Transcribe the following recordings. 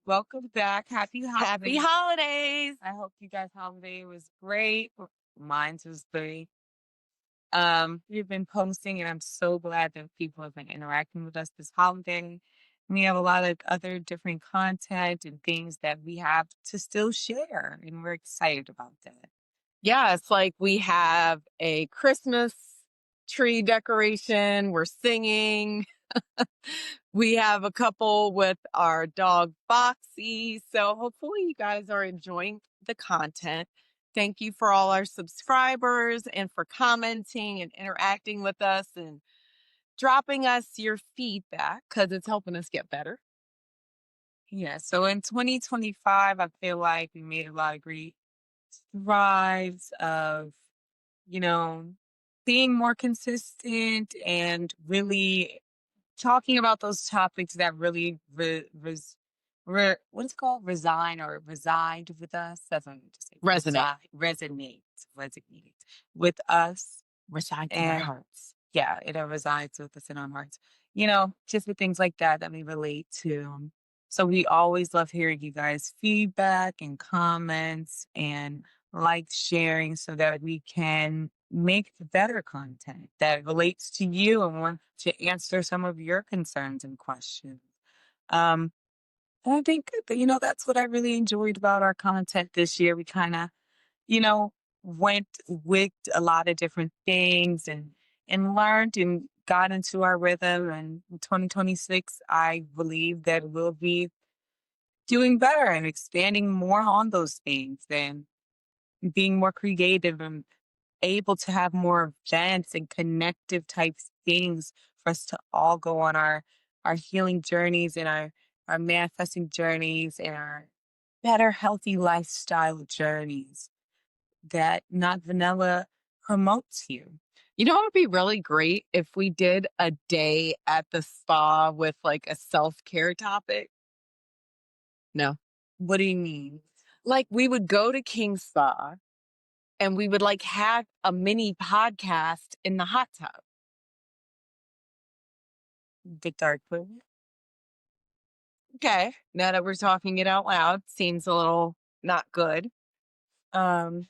Welcome back. Happy holidays. Happy holidays. I hope you guys' holiday was great. Mine was great. We've been posting, and I'm so glad that people have been interacting with us this holiday. We have a lot of other different content and things that we have to still share, and we're excited about that. Yeah, it's like we have a Christmas tree decoration. We're singing. We have a couple with our dog Foxy. So hopefully you guys are enjoying the content. Thank you for all our subscribers and for commenting and interacting with us and dropping us your feedback because it's helping us get better. Yeah, so in 2025, I feel like we made a lot of great strides of, being more consistent and really talking about those topics that really what's it called? Resign or reside with us. That's what I meant to say. Resonate with us. Reside in our hearts. Yeah, it resides with us in our hearts. Just with things like that we relate to. So we always love hearing you guys' feedback and comments and sharing so that we can make better content that relates to you and want to answer some of your concerns and questions. And I think that, that's what I really enjoyed about our content this year. We kind of, went with a lot of different things and learned and got into our rhythm. And in 2026, I believe that we'll be doing better and expanding more on those things and being more creative and able to have more events and connective type things for us to all go on our healing journeys and our manifesting journeys and our better healthy lifestyle journeys that Not Vanilla promotes you. You know, it would be really great if we did a day at the spa with like a self-care topic. No. What do you mean? Like we would go to King Spa and we would like have a mini podcast in the hot tub. Get dark with it. Okay. Now that we're talking it out loud, seems a little not good. Okay.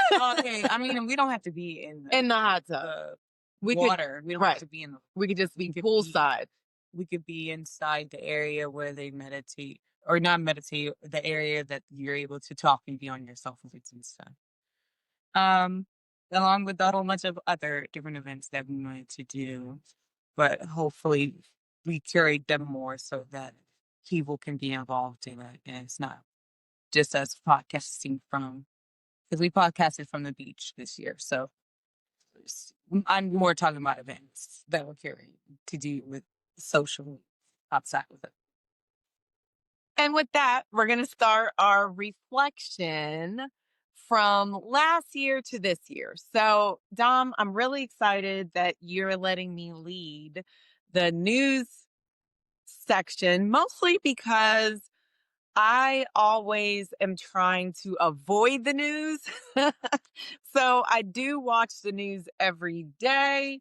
I mean, we don't have to be in the hot tub. Water. We don't have to be in the. We could just be poolside. We could be inside the area where they meditate, or not meditate, the area that you're able to talk and be on your cell phones and stuff. Along with a whole bunch of other different events that we wanted to do, but hopefully we curate them more so that people can be involved in it, and it's not just us podcasting because we podcasted from the beach this year. So I'm more talking about events that we're curating to do with social outside of it. And with that, we're going to start our reflection from last year to this year. So, Dom, I'm really excited that you're letting me lead the news section, mostly because I always am trying to avoid the news. So I do watch the news every day.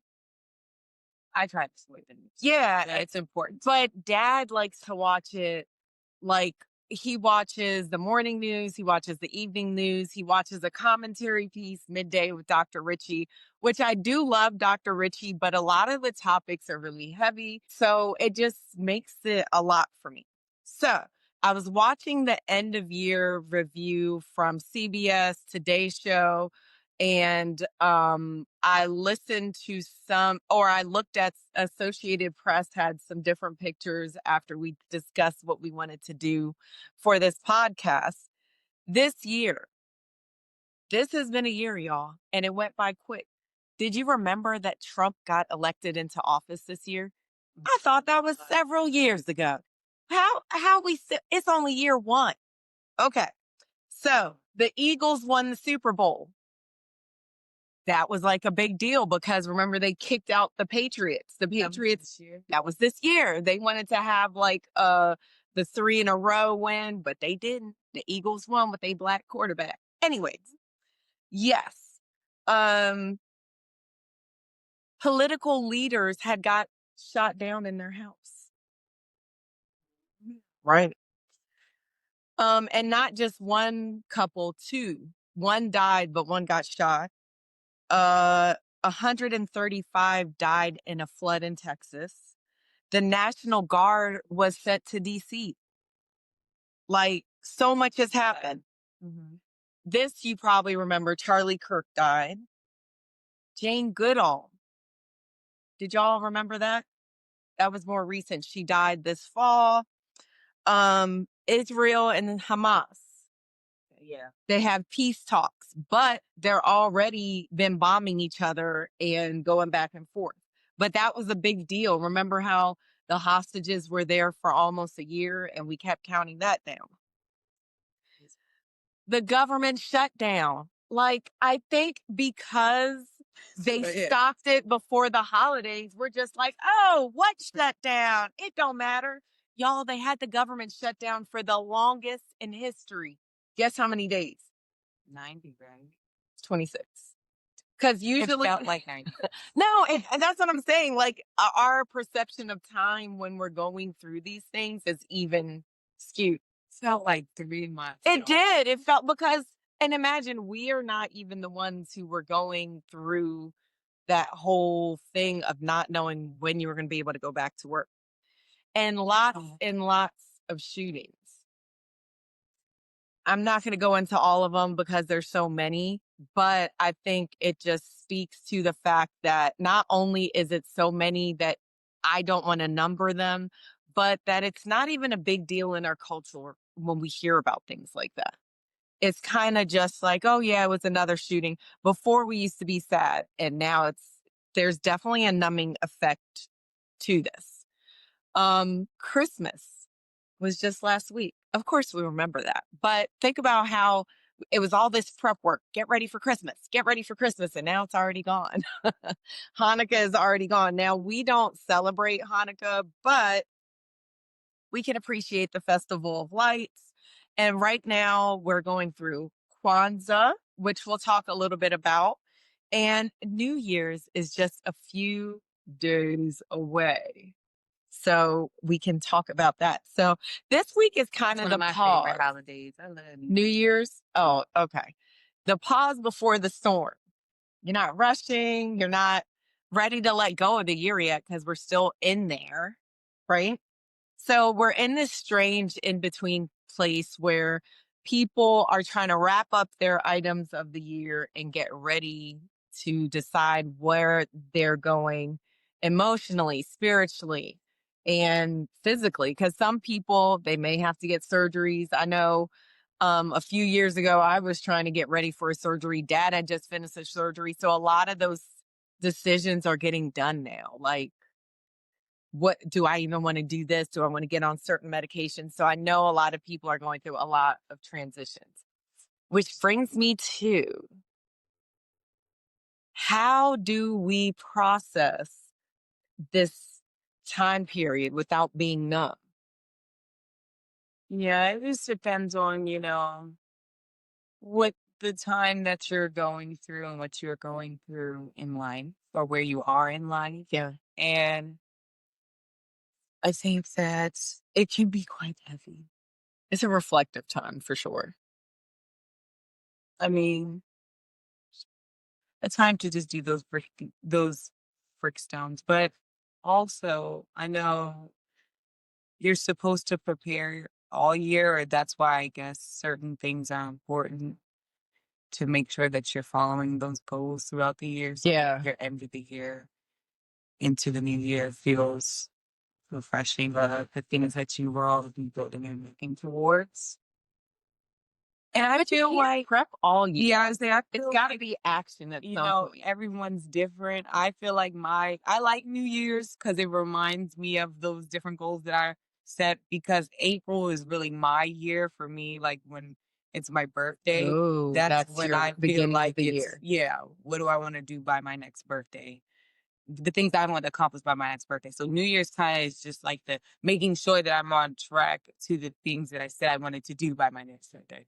I try to avoid the news. Yeah, it's important. But Dad likes to watch it. Like he watches the morning news, he watches the evening news, he watches a commentary piece midday with Dr. Richie, which I do love Dr. Richie, but a lot of the topics are really heavy. So it just makes it a lot for me. So I was watching the end of year review from CBS, Today's Show, and I listened to I looked at Associated Press had some different pictures after we discussed what we wanted to do for this podcast. This has been a year, y'all, and it went by quick. Did you remember that Trump got elected into office this year? I thought that was several years ago. It's only year one. Okay. So the Eagles won the Super Bowl. That was like a big deal because remember they kicked out the Patriots. The Patriots, that was this year. They wanted to have like the 3 in a row win, but they didn't. The Eagles won with a black quarterback. Anyways, yes. Political leaders had got shot down in their house. Right. And not just one couple, two. One died, but one got shot. 135 died in a flood in Texas. The National Guard was sent to DC. Like, so much has happened. Mhm. This you probably remember. Charlie Kirk died. Jane Goodall. Did y'all remember that? That was more recent. She died this fall. Israel and Hamas. Yeah. They have peace talks, but they're already been bombing each other and going back and forth. But that was a big deal. Remember how the hostages were there for almost a year and we kept counting that down? The government shut down. Like, I think because they stopped it before the holidays, we're just like, oh, what shut down? It don't matter. Y'all, they had the government shut down for the longest in history. Guess how many days? 90, right? 26. Because It usually, felt like 90. no, and that's what I'm saying. Like, our perception of time when we're going through these things is even skewed. Felt like 3 months. It did. It felt because, and imagine we are not even the ones who were going through that whole thing of not knowing when you were going to be able to go back to work. And lots and lots of shootings. I'm not going to go into all of them because there's so many, but I think it just speaks to the fact that not only is it so many that I don't want to number them, but that it's not even a big deal in our culture when we hear about things like that. It's kind of just like, oh yeah, it was another shooting. Before we used to be sad, and now there's definitely a numbing effect to this. Christmas was just last week. Of course we remember that. But think about how it was all this prep work. Get ready for Christmas. Get ready for Christmas. And now it's already gone. Hanukkah is already gone. Now we don't celebrate Hanukkah, but we can appreciate the Festival of Lights. And right now we're going through Kwanzaa, which we'll talk a little bit about. And New Year's is just a few days away. So we can talk about that. So this week is kind One of of the my pause. favorite holidays. I love New Year's. Oh, okay. The pause before the storm. You're not rushing. You're not ready to let go of the year yet because we're still in there, right? So we're in this strange in between place where people are trying to wrap up their items of the year and get ready to decide where they're going emotionally, spiritually, and physically. Because some people, they may have to get surgeries. I know a few years ago, I was trying to get ready for a surgery. Dad had just finished a surgery. So a lot of those decisions are getting done now. Like, what do I even want to do this? Do I want to get on certain medications? So I know a lot of people are going through a lot of transitions, which brings me to how do we process this time period without being numb? Yeah, it just depends on, what the time that you're going through and what you're going through in life or where you are in life. Yeah. And I think that it can be quite heavy. It's a reflective time for sure. I mean, a time to just do those brick stones. But also, I know you're supposed to prepare all year, or that's why I guess certain things are important to make sure that you're following those goals throughout the year. So Yeah. your end of the year into the new year feels refreshing. The things that you were already building and working towards. And I feel like, prep all year. yeah, I say I It's feel got to like, be action at some point. everyone's different. I feel like I like New Year's because it reminds me of those different goals that I set because April is really my year for me. Like when it's my birthday, Oh, that's that's when your I feel beginning of like the it's, year. yeah, what do I want to do by my next birthday? The things I want to accomplish by my next birthday. So New Year's kind of is just like the making sure that I'm on track to the things that I said I wanted to do by my next birthday.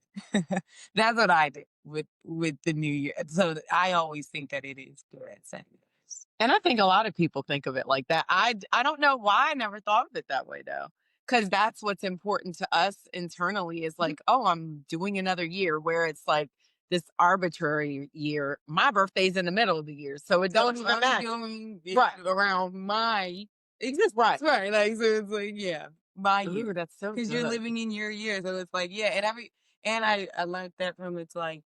That's what I did with the New Year. So I always think that it is good at setting goals. And I think a lot of people think of it like that. I don't know why I never thought of it that way though. Because that's what's important to us internally is like, oh, I'm doing another year, where it's like this arbitrary year. My birthday's in the middle of the year, so it don't even matter. Right. Around my existence. Right. Like, so it's like, yeah, my year. Ooh, that's so Because you're good. living in your year. So it's like, yeah. And I learned that from it's like,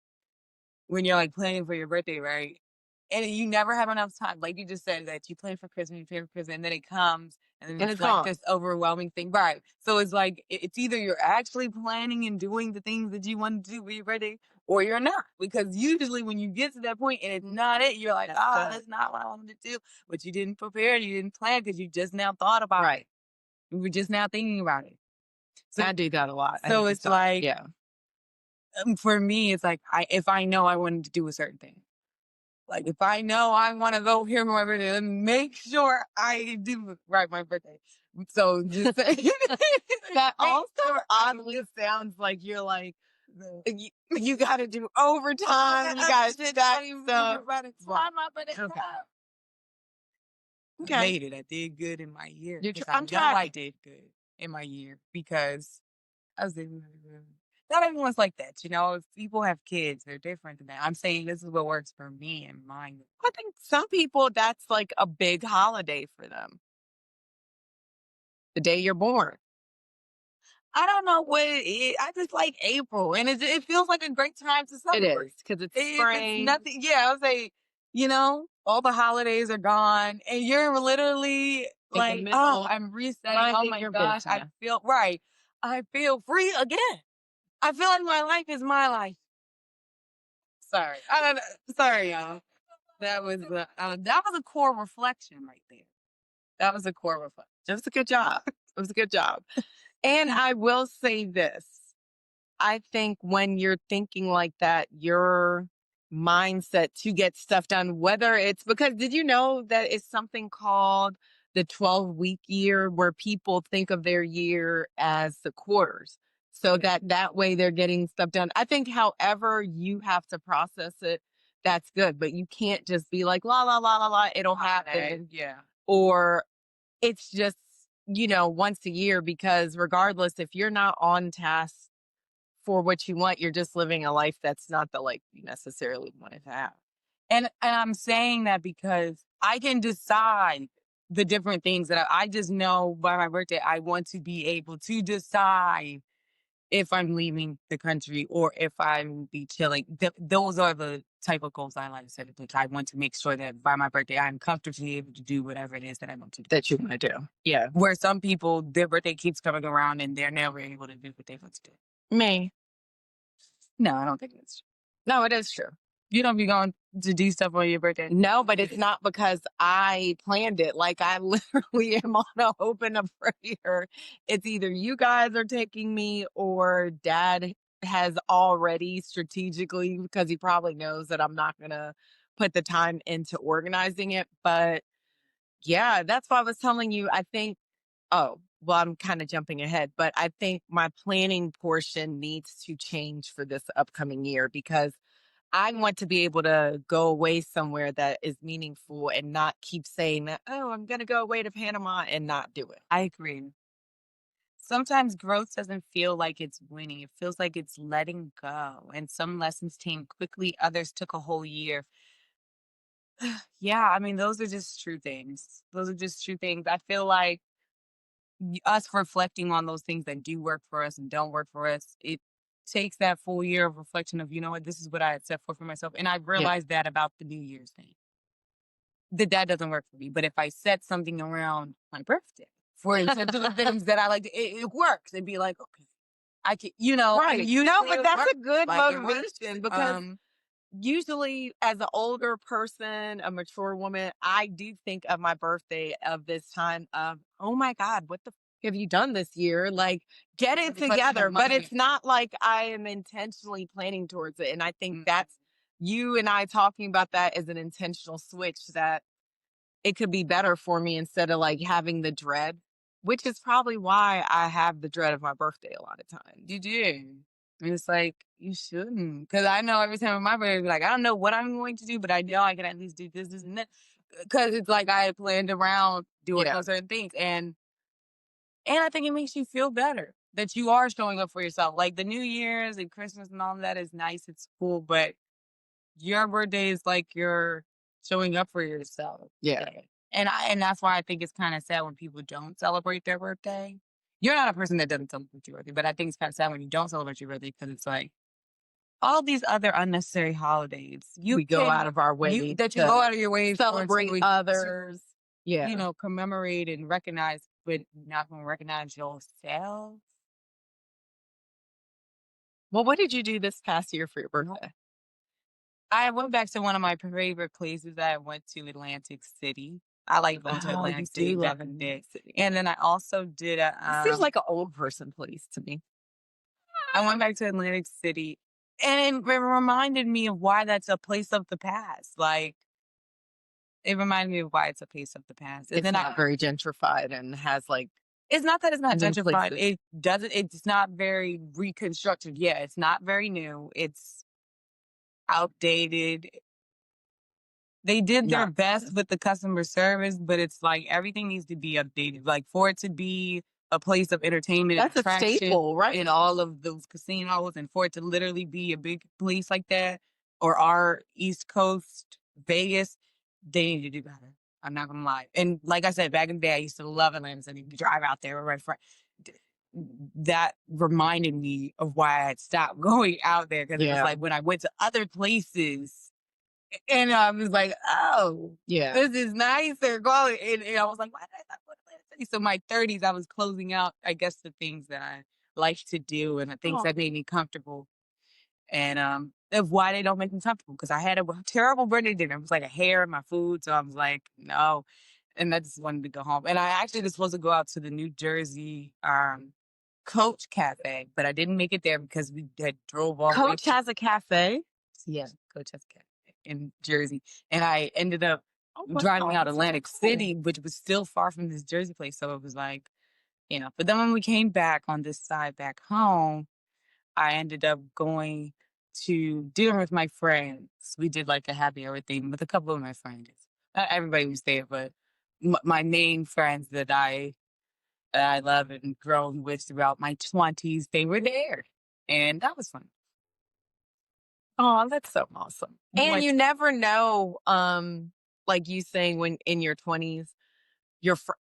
when you're like planning for your birthday, right? And you never have enough time. Like you just said that you plan for Christmas, you plan for Christmas, and then it comes and then And it's it's like gone. this overwhelming thing. Right. So it's like it's either you're actually planning and doing the things that you want to do for your birthday or you're not. Because usually when you get to that point and it's not it, you're like, that's not what I wanted to do. But you didn't prepare, you didn't plan because you just now thought about it. Right. You were just now thinking about it. So I do that a lot. so it's like yeah. for me, it's like if I know I wanted to do a certain thing. Like if I know I want to go here for my birthday, then make sure I do right my birthday. So just That also oddly sounds like you're like, you got to do overtime. You got to stack stuff. Okay. Okay. I made it. I did good in my year. I'm know tracking. I did good in my year because I was able to. Not everyone's like that, you know. If people have kids, they're different than that. I'm saying this is what works for me and mine. I think some people, that's like a big holiday for them. The day you're born. I don't know what it is. I just like April, and it feels like a great time to celebrate. It is because it's spring. It's nothing. Yeah, I would say, you know, all the holidays are gone, and you're literally like, oh, I'm resetting. Oh my gosh, I feel right. I feel free again. I feel like my life is my life. Sorry, I don't know. Sorry, y'all. That was a core reflection right there. That was a core reflection. It was a good job. It was a good job. And I will say this. I think when you're thinking like that, your mindset to get stuff done, whether it's because did you know that it's something called the 12-week year where people think of their year as the quarters. So that way they're getting stuff done. I think however you have to process it, that's good. But you can't just be like, la, la, la, la, la, it'll happen. Yeah. Or it's just, once a year, because regardless, if you're not on task for what you want, you're just living a life that's not the life you necessarily wanted to have. And I'm saying that because I can decide the different things that I just know by my birthday, I want to be able to decide if I'm leaving the country or if I'm be chilling. Those are the type of goals I like to set. Like I want to make sure that by my birthday, I'm comfortably able to do whatever it is that I want to do. That you want to do. Yeah. Where some people, their birthday keeps coming around and they're never able to do what they want to do. Me. No, I don't think that's true. No, it is true. You don't be going to do stuff on your birthday? No, but it's not because I planned it. Like I literally am on a hope and a prayer. It's either you guys are taking me or Dad has already strategically, because he probably knows that I'm not going to put the time into organizing it. But yeah, that's why I was telling you, I think, oh, well, I'm kind of jumping ahead, but I think my planning portion needs to change for this upcoming year because I want to be able to go away somewhere that is meaningful and not keep saying that, oh, I'm going to go away to Panama and not do it. I agree. Sometimes growth doesn't feel like it's winning. It feels like it's letting go. And some lessons came quickly, others took a whole year. Yeah, I mean, those are just true things. Those are just true things. I feel like us reflecting on those things that do work for us and don't work for us, it takes that full year of reflection of, you know what, this is what I had set for myself. And I realized that about the New Year's thing. That doesn't work for me. But if I set something around my birthday, for instance, the things that I like, it works. It'd be like, okay, I can, right. But that's a good motivation because usually as an older person, a mature woman, I do think of my birthday of this time of, oh my God, what the have you done this year? Like, get it together. But it's not like I am intentionally planning towards it. And I think that's you and I talking about that as an intentional switch that it could be better for me instead of like having the dread, which is probably why I have the dread of my birthday a lot of times. You do. And it's like, you shouldn't. Because I know every time on my birthday, like, I don't know what I'm going to do, but I know I can at least do this, and that. Because it's like I had planned around doing those certain things. And And I think it makes you feel better that you are showing up for yourself. Like the New Year's and Christmas and all of that is nice. It's cool, but your birthday is like you're showing up for yourself. Yeah. Day. And that's why I think it's kind of sad when people don't celebrate their birthday. You're not a person that doesn't celebrate your birthday, but I think it's kind of sad when you don't celebrate your birthday because it's like all these other unnecessary holidays. We go out of our way you go out of your way celebrate others. Yeah. you know, commemorate and recognize, but not gonna recognize yourself. Well, what did you do this past year for your birthday? I went back to one of my favorite places that I went to, Atlantic City. I like going to Oh, you Atlantic City do back love in the day. Atlantic City. And then I also did It seems like an old person place to me. I went back to Atlantic City, and it reminded me of why that's a place of the past. Like, it reminded me of why it's a place of the past. And It's then not very gentrified and has like it's not that it's not new gentrified. places. It's not very reconstructed. Yeah, it's not very new. It's outdated. They did their Not best with the customer service, but it's like everything needs to be updated. Like for it to be a place of entertainment and That's a attraction staple, right? in all of those casinos, and for it to literally be a big place like that, or our East Coast Vegas, they need to do better. I'm not gonna lie. And like I said, back in the day, I used to love Atlanta City. Drive out there right front. That reminded me of why I had stopped going out there because it was Yeah. like when I went to other places and I was like, oh, Yeah. this is nicer quality. And I was like, why did I not go to Atlantic City? So my 30s, I was closing out, I guess, the things that I like to do and the things that made me comfortable. And of why they don't make me comfortable. Because I had a terrible birthday dinner. It was like a hair in my food. So I was like, no. And I just wanted to go home. And I actually was supposed to go out to the New Jersey Coach Cafe, but I didn't make it there because we had drove all the way. Coach has a cafe. Yeah, Coach has a cafe in Jersey. And I ended up driving out Atlantic City, which was still far from this Jersey place. So it was like, you know. But then when we came back on this side back home, I ended up going to dinner with my friends. We did like a happy hour thing with a couple of my friends. Not everybody was there, but my main friends that I love and grown with throughout my 20s, they were there. And that was fun. Oh, that's so awesome. And Like- you never know, like you saying when in your 20s,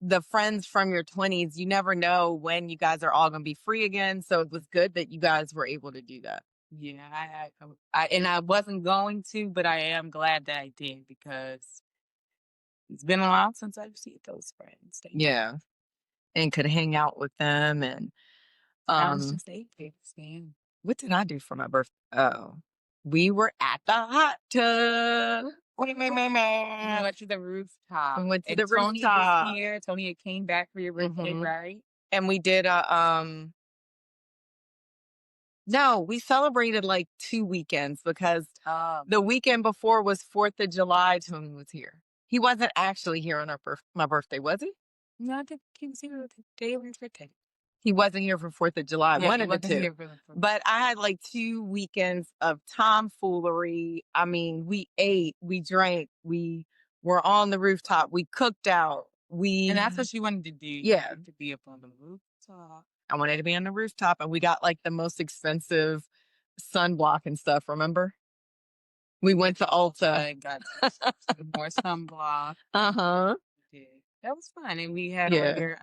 the friends from your 20s, you never know when you guys are all going to be free again. So it was good that you guys were able to do that. Yeah, and I wasn't going to, but I am glad that I did because it's been a while since I've seen those friends. Yeah. And could hang out with them. And I was just 8 weeks, man. what did I do for my birthday? Oh, we were at the hot tub. We went to the rooftop. We went to And the Tony rooftop. was here. Tony had came back for your birthday, Mhm. right? And we did no, we celebrated like 2 weekends because the weekend before was 4th of July. Tony was here. He wasn't actually here on my birthday, was he? No, I think he was here the day of his birthday. He wasn't here for 4th of July. Yeah, One he of the wasn't here two. for the- But I had like 2 weekends of tomfoolery. I mean, we ate, we drank, we were on the rooftop, we cooked out. And that's what she wanted to do. Yeah. To be up on the rooftop. I wanted to be on the rooftop, and we got like the most expensive sunblock and stuff, remember? We went to Ulta. I got more sunblock. Uh-huh. That was fun. And we had Yeah. all your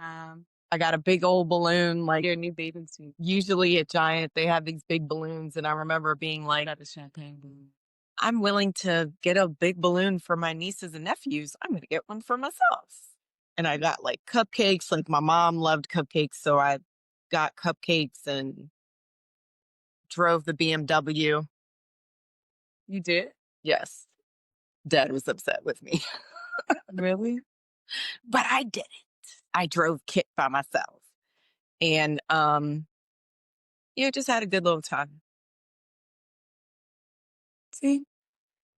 I got a big old balloon, like your new bathing suit. usually at Giant, they have these big balloons. And I remember being I like, got the champagne balloon. I'm willing to get a big balloon for my nieces and nephews. I'm going to get one for myself. And I got like cupcakes. Like my mom loved cupcakes. So I got cupcakes and drove the BMW. You did? Yes. Dad was upset with me. Really? But I did it. I drove Kit by myself. And just had a good little time. See?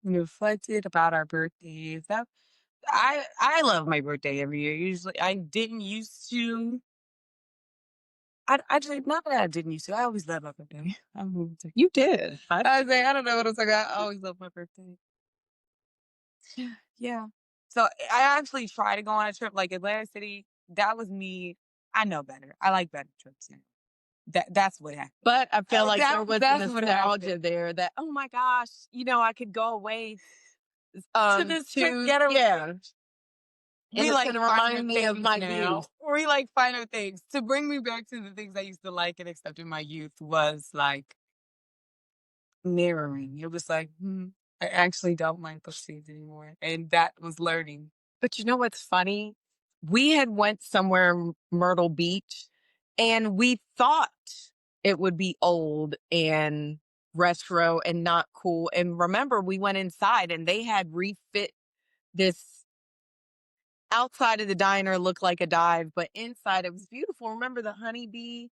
We reflected about our birthdays. I love my birthday every year. Usually I didn't used to. I just not that I didn't used to. I always love my birthday. I'm moving to You did. I was like, I don't know what I'm talking about. I always love my birthday. Yeah. So I actually tried to go on a trip like Atlantic City. That was me. I know better. I like better trips now. That's what happened. But I feel like there was That's what nostalgia happened. there that, oh my gosh, I could go away To this trip to getaway. yeah. And We it's like gonna finer remind me of things my now. youth. We like finer things. To bring me back to the things I used to like and accept in my youth was like mirroring. It was like, I actually don't like those things anymore. And that was learning. But you know what's funny? We had went somewhere in Myrtle Beach and we thought it would be old and retro and not cool. And remember, we went inside and they had refit this outside of the diner looked like a dive, but inside it was beautiful. Remember the honeybees?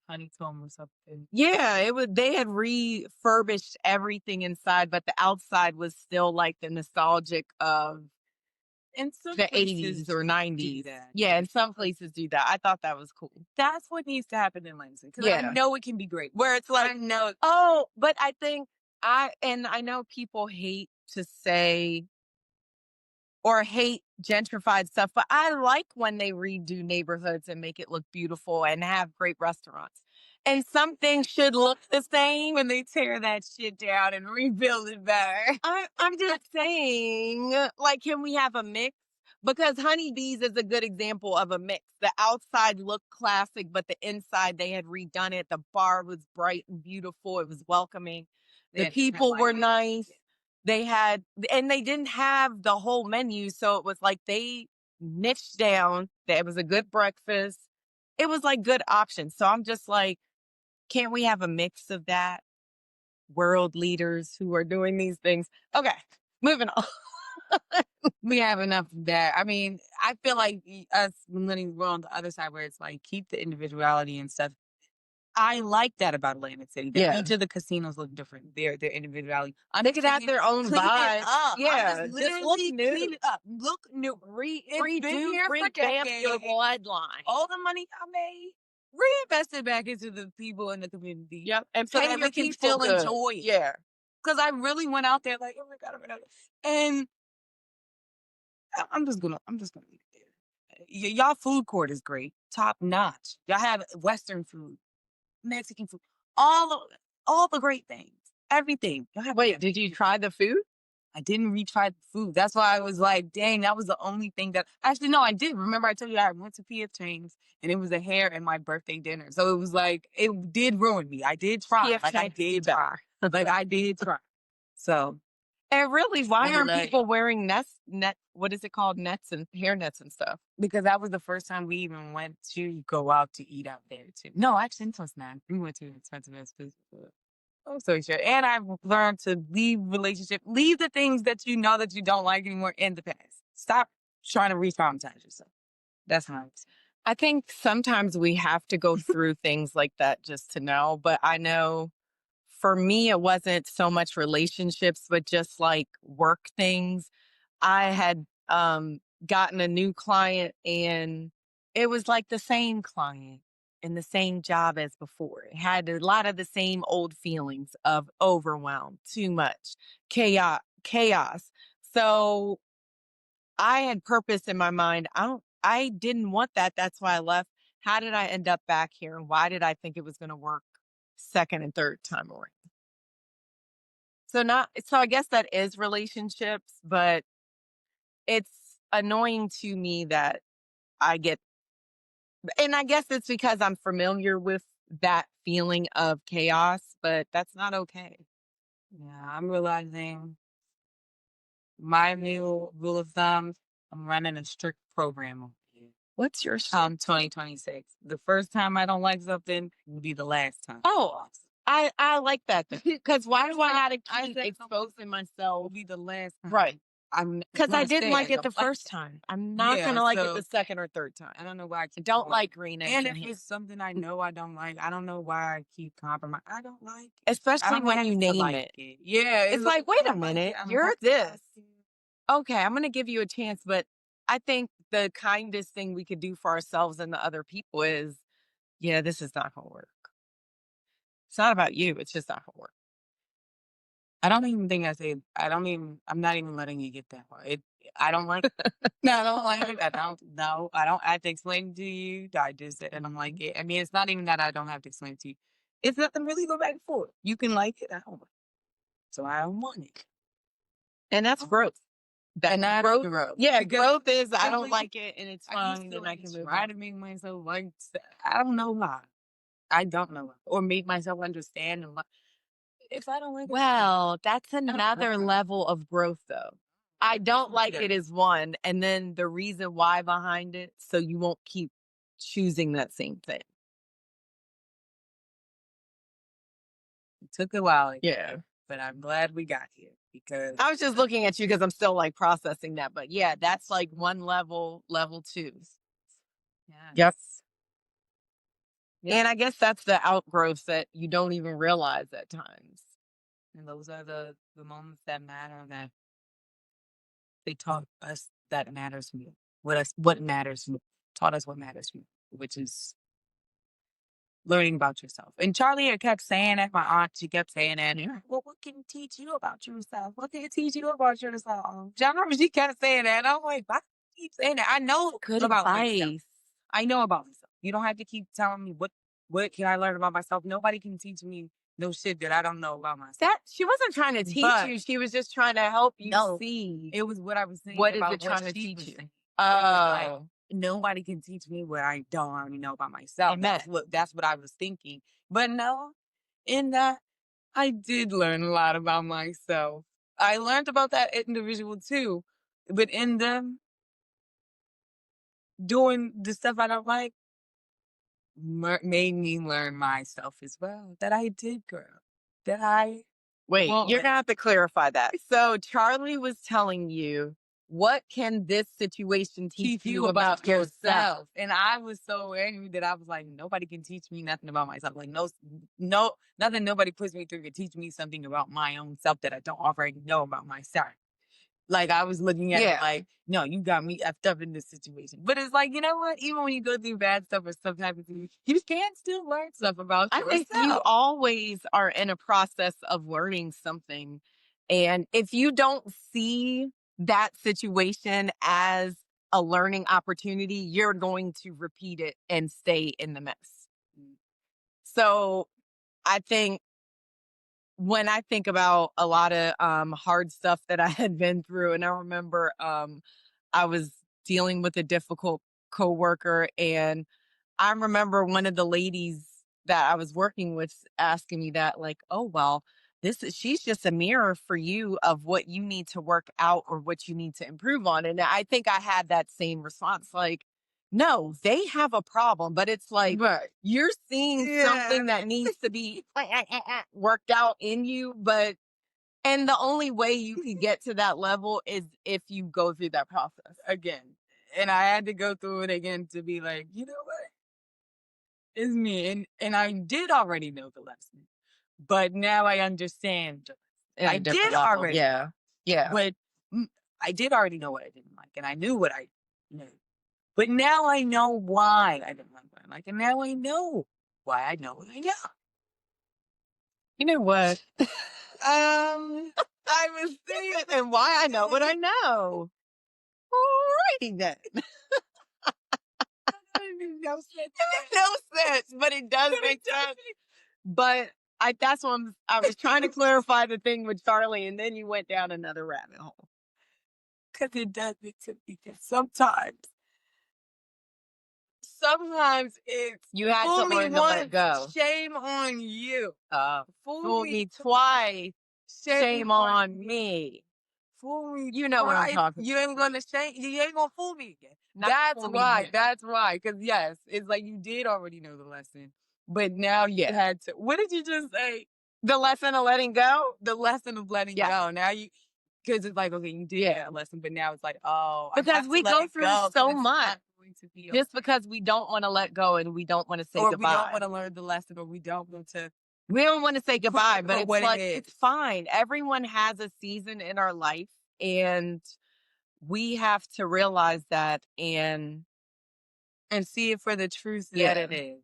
Honeycomb or something. Yeah, it was they had refurbished everything inside, but the outside was still like the nostalgic of And some the places 80s or do 90s. that. Yeah, and some places do that. I thought that was cool. That's what needs to happen in Lansing. Because I Yeah. know it can be great. Where it's I like, know oh, but I think I know people hate to say or hate gentrified stuff, but I like when they redo neighborhoods and make it look beautiful and have great restaurants. And some things should look the same. when they tear that shit down and rebuild it better. I'm just saying, like, can we have a mix? Because honeybees is a good example of a mix. The outside looked classic, but the inside they had redone it. The bar was bright and beautiful. It was welcoming. They The had different people were lighting. nice. They had, and they didn't have the whole menu. So it was like they niched down. That was a good breakfast. It was like good options. So I'm just like, can't we have a mix of that? World leaders who are doing these things. Okay, moving on. We have enough of that. I mean, I feel like us millennials we're on the other side where it's like keep the individuality and stuff. I like that about Atlantic City. That Yeah. each of the casinos look different. Their individuality. They could have their own Clean it vibe. up. Yeah, I'm just just look literally new. clean it up. Look new. It's been here for Revamp your decades. bloodline. All the money I made, reinvest it back into the people in the community. Yep, and So pay that your we can people still good. enjoy it. Yeah. Because I really went out there like, oh my God, and I'm just gonna leave it there. Y'all food court is great, top notch. Y'all have Western food, Mexican food, all of all the great things, everything. Y'all have Wait, did you try the food? I didn't retry the food. That's why I was like, dang, that was the only thing that actually no, I did. Remember I told you I went to PF Chang's and it was a hair at my birthday dinner. So it was like it did ruin me. I did try. PF Chang's do better. Like I did try. So And really, why I aren't like- people wearing what is it called? Nets and hair nets and stuff. because that was the first time we even went to go out to eat out there too. No, actually it was not. We went to an expensive ass place. Oh, so sure. And I've learned to leave the things that you know that you don't like anymore in the past. Stop trying to re-traumatize yourself. That's how it's. I think sometimes we have to go through things like that just to know. But I know for me, it wasn't so much relationships, but just like work things. I had gotten a new client and it was like the same client and the same job as before. It had a lot of the same old feelings of overwhelm, too much, chaos. So I had purpose in my mind. I didn't want that. That's why I left. How did I end up back here? And why did I think it was going to work second and third time around? So I guess that is relationships, but it's annoying to me that I get, and I guess it's because I'm familiar with that feeling of chaos, but that's not okay. Yeah, I'm realizing my new rule of thumb. I'm running a strict program over here. What's your 2026. The first time I don't like something will be the last time. Oh, I like that because why do I have to I keep said exposing will myself? be the last time. Right. I'm Because I gonna didn't say like I it the don't like first time. I'm not Yeah, gonna like it so the second or third time. I don't know why I I keep don't going. like green eggs And and if ham. it's something I know I don't like, I don't know why I keep compromising. I don't like it. I Especially don't when you have to name like it. it. Yeah, It's like, wait I a don't like minute, it. I don't you're have to like this. it. Okay, I'm gonna give you a chance, but I think the kindest thing we could do for ourselves and the other people is, yeah, this is not gonna work. It's not about you, it's just not gonna work. I don't even think I say. I'm not even letting you get that far. I don't like. No, I don't like it. I don't. No, I don't have to explain it to you. I just said I don't like it. I mean, it's not even that I don't have to explain it to you. It's nothing really go back and forth. You can like it. I don't like it. So I don't want it. And that's growth. And that growth. growth. Yeah, Because growth is I I don't really- like it and it's I used fine to and I like can move try on. to make myself like. I don't know why. I don't know why. Or make myself understand. And if I don't like it, Well, that's don't another know. level of growth though. I don't like it is one, and then the reason why behind it, so you won't keep choosing that same thing. It took a while. Yeah. But I'm glad we got here because I was just looking at you because I'm still like processing that. But yeah, that's like one level, level two. yes. Yep. Yep. And I guess that's the outgrowths that you don't even realize at times. And those are the moments that matter, that they taught us that matters more. What matters more. Taught us what matters more, which is learning about yourself. And Charlie had kept saying that, my aunt, she kept saying that. Well, what can teach you about yourself? What can it teach you about yourself? I remember she kept saying that. And I'm like, why do you keep saying that? I know Good about advice. myself. I know about myself. You don't have to keep telling me what can I learn about myself. Nobody can teach me no shit that I don't know about myself. That she wasn't trying to teach you. She was just trying to help you see. It was what I was saying. What is about it trying to she teach was you? saying. Oh, Nobody can teach me what I don't already know about myself. Amen. That's what I was thinking. But no, in that, I did learn a lot about myself. I learned about that individual too. But in them, doing the stuff I don't like made me learn myself as well. That I did grow. That I wait, won't you're let- gonna have to clarify that. So Charlie was telling you, what can this situation teach you about yourself? And I was so angry that I was like, nobody can teach me nothing about myself. Like, no, nothing nobody puts me through can teach me something about my own self that I don't already know about myself. Like, I was looking at it like, no, you got me effed up in this situation. But it's like, you know what? Even when you go through bad stuff or stuff happens to you, you can still learn stuff about I yourself. think you always are in a process of learning something. And if you don't see that situation as a learning opportunity, you're going to repeat it and stay in the mess. So I think when I think about a lot of hard stuff that I had been through, and I remember I was dealing with a difficult coworker, and I remember one of the ladies that I was working with asking me that, like, oh, well, she's just a mirror for you of what you need to work out or what you need to improve on. And I think I had that same response, like, no, they have a problem, but it's like you're seeing something that needs to be worked out in you. And the only way you can get to that level is if you go through that process again. And I had to go through it again to be like, you know what? It's me. And I did already know the lesson. But now I understand. I did already. Yeah. But I did already know what I didn't like. And I knew what I knew. But now I know why I didn't like what I like. And now I know why I know what I know. You know what? I was thinking, And why I know what I know. Alrighty then. no sense. It makes no sense, but it does make sense. But that's what I was trying to clarify the thing with Charlie, and then you went down another rabbit hole. Because it does make sense. Because sometimes it's you had to learn to let go. Shame on you. Fool me twice. Shame on me. Fool me. You know what I'm talking. You ain't gonna You ain't gonna fool me again. That's why. That's why. Because yes, it's like you did already know the lesson, but now you had to. What did you just say? The lesson of letting go. The lesson of letting go. Now because it's like, okay, you did that lesson, but now it's like, oh, because we go through so much. Just because we don't want to let go and we don't want to say goodbye. Or we don't want to learn the lesson, or we don't want to. We don't want to say goodbye, but it's like, it's fine. Everyone has a season in our life, and we have to realize that and see it for the truth that it is.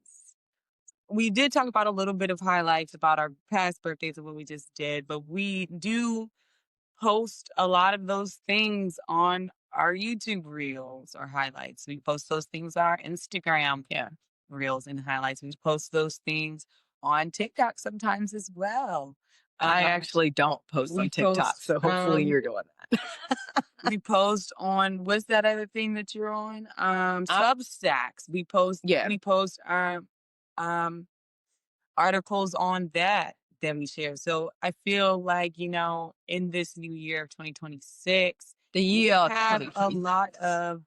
we did talk about a little bit of highlights about our past birthdays and what we just did, but we do post a lot of those things on our YouTube reels or highlights. We post those things on our Instagram reels and highlights. We post those things on TikTok sometimes as well. I actually don't post on TikTok, so hopefully you're doing that. We post on what's that other thing that you're on? Substacks. We post um articles on that we share. So I feel like, in this new year of 2026, the year we have a lot of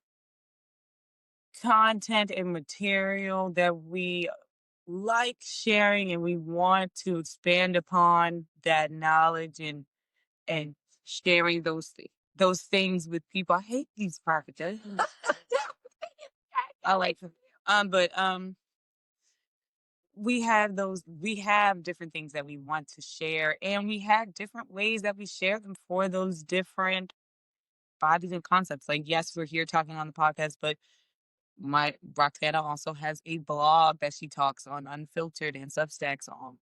content and material that we like sharing, and we want to expand upon that knowledge and sharing those things with people. I hate these packages. I like them. But we have different things that we want to share, and we have different ways that we share them for those different bodies and concepts. Like, yes, we're here talking on the podcast, but my Roxana also has a blog that she talks on Unfiltered and Substacks on.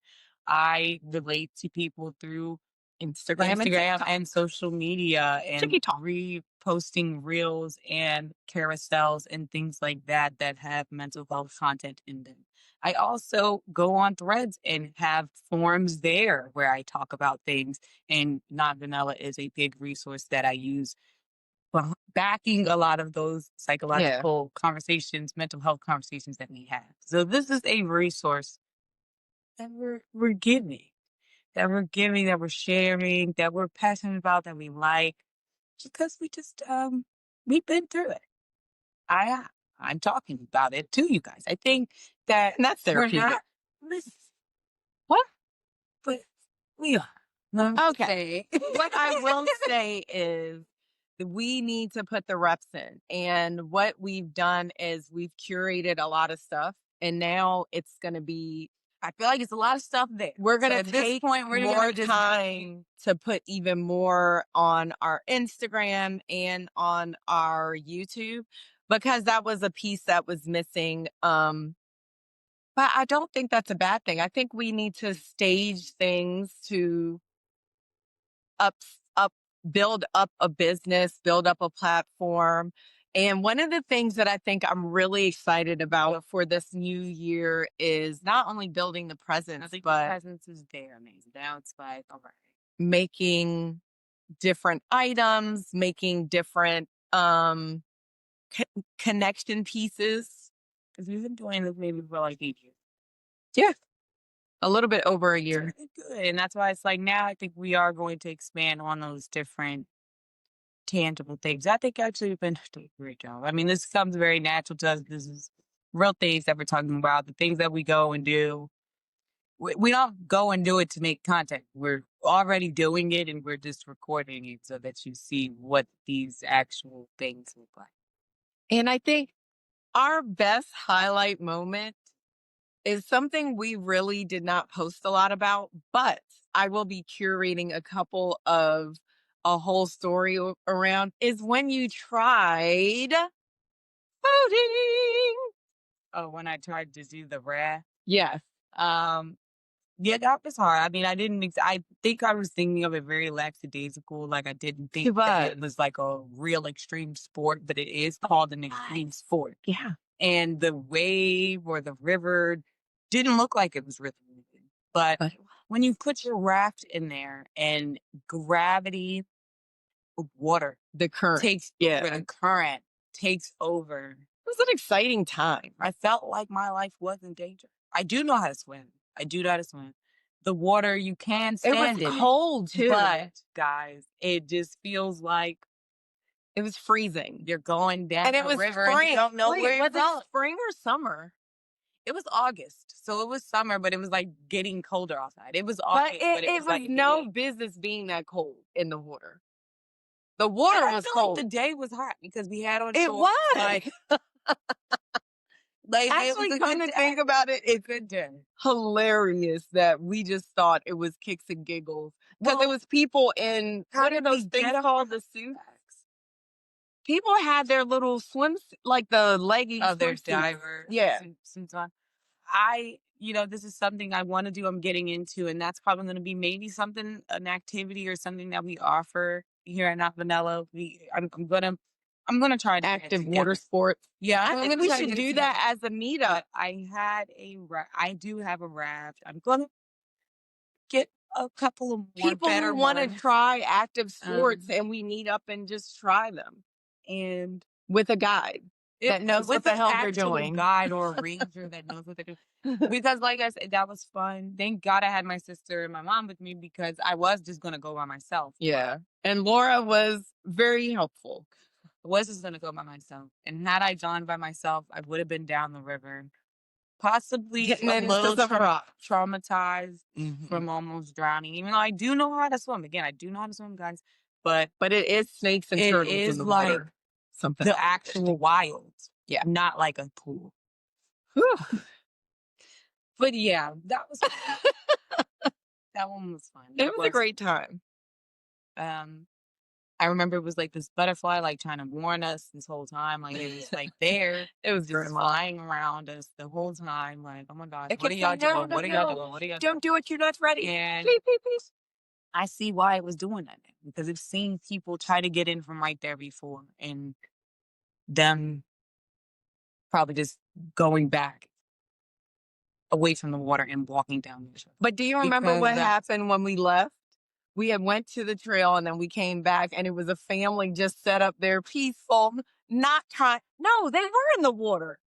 I relate to people through Instagram and social media and reposting reels and carousels and things like that that have mental health content in them. I also go on Threads and have forums there where I talk about things, and Not Vanilla is a big resource that I use backing a lot of those psychological conversations, mental health conversations that we have. So this is a resource that we're giving, that we're sharing, that we're passionate about, that we like, because we've been through it. I'm talking about it to you guys. I think that and that's therapeutic. What? But we are. Okay. What I will say is we need to put the reps in. And what we've done is we've curated a lot of stuff. And now it's going to be, I feel like it's a lot of stuff there. We're going to take more time to put even more on our Instagram and on our YouTube, because that was a piece that was missing. But I don't think that's a bad thing. I think we need to stage things to build up a business, build up a platform. And one of the things that I think I'm really excited about for this new year is not only building the presence, but the presence is there. Amazing. Now it's like, all right, making different items, making different connection pieces. Because we've been doing this maybe for like 8 years. Yeah. A little bit over a year. Really good. And that's why it's like now I think we are going to expand on those different tangible things. I think actually we've been doing a great job. I mean, this comes very natural to us. This is real things that we're talking about, the things that we go and do. We don't go and do it to make content. We're already doing it, and we're just recording it so that you see what these actual things look like. And I think our best highlight moment is something we really did not post a lot about, but I will be curating a whole story around, is when you tried voting. Oh, when I tried to do the rap? Yes. Yeah, that was hard. I mean, I think I was thinking of it very lackadaisical. Like, I didn't think that it was like a real extreme sport, but it is called an extreme sport. Yeah. And the wave or the river didn't look like it was really moving. But when you put your raft in there and gravity, water, the current takes over. It was an exciting time. I felt like my life was in danger. I do know how to swim. The water, you can stand it. Was cold too. But guys, it just feels like it was freezing. You're going down and it was river spring. And you don't know where you're going. Was it spring or summer? It was August, so it was summer, but it was like getting colder outside. It was August, but it was like no business being that cold in the water. The water was cold. Like the day was hot because we had on shorts. It was. Like actually, come to think about it, it's hilarious that we just thought it was kicks and giggles because there was people in what are those things called, the suits? People had their little swims, like the leggings, their diver suits on. this is something I want to do. I'm getting into, and that's probably going to be maybe something, an activity or something that we offer here at Not Vanilla. I'm gonna try to get it Active water together. sports. Yeah, I I'm think gonna we try to should get it do together. that as a meetup. But I do have a raft. I'm gonna get a couple of more People better who want to ones. try active sports and we meet up and just try them And with a guide that knows what with the an hell they're actual doing. guide or a ranger that knows what they're doing. Because like I said, that was fun. Thank God I had my sister and my mom with me because I was just gonna go by myself. Yeah. And Laura was very helpful. I was just gonna go by myself. And had I gone by myself, I would have been down the river. Possibly Getting a into little some rocks. traumatized from almost drowning. Even though I do know how to swim. Again, I do know how to swim, guys. But it is snakes and it turtles in is the like water. Something the actual wild. Yeah. Not like a pool. But yeah, that was that one was fun. It was a great time. I remember it was like this butterfly like trying to warn us this whole time. Like it was like there. It was just grandma. flying around us the whole time. Like, oh my gosh, It what are kept y'all saying, doing? "No, What are no, y'all no. doing? What are y'all Don't do it. You're not ready." And Please, please, please. I see why it was doing that because I've seen people try to get in from right there before and them probably just going back away from the water and walking down the shore. But do you remember what happened when we left? We had went to the trail and then we came back and it was a family just set up there peaceful, not trying. No, they were in the water.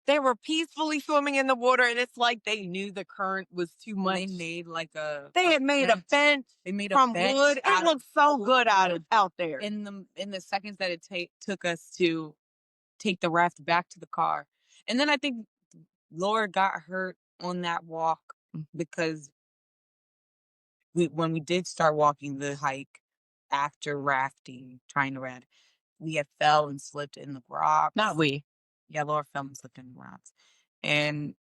They were peacefully swimming in the water, and it's like they knew the current was too much. They made like They had made a bench. They made from a bench wood. It looked so good out there. In the seconds that it took us to take the raft back to the car, and then I think Laura got hurt on that walk because when we did start walking the hike after rafting, trying to raft, we had fell and slipped in the rocks. Not we. Yeah, Laura fell and slipped in the rocks. And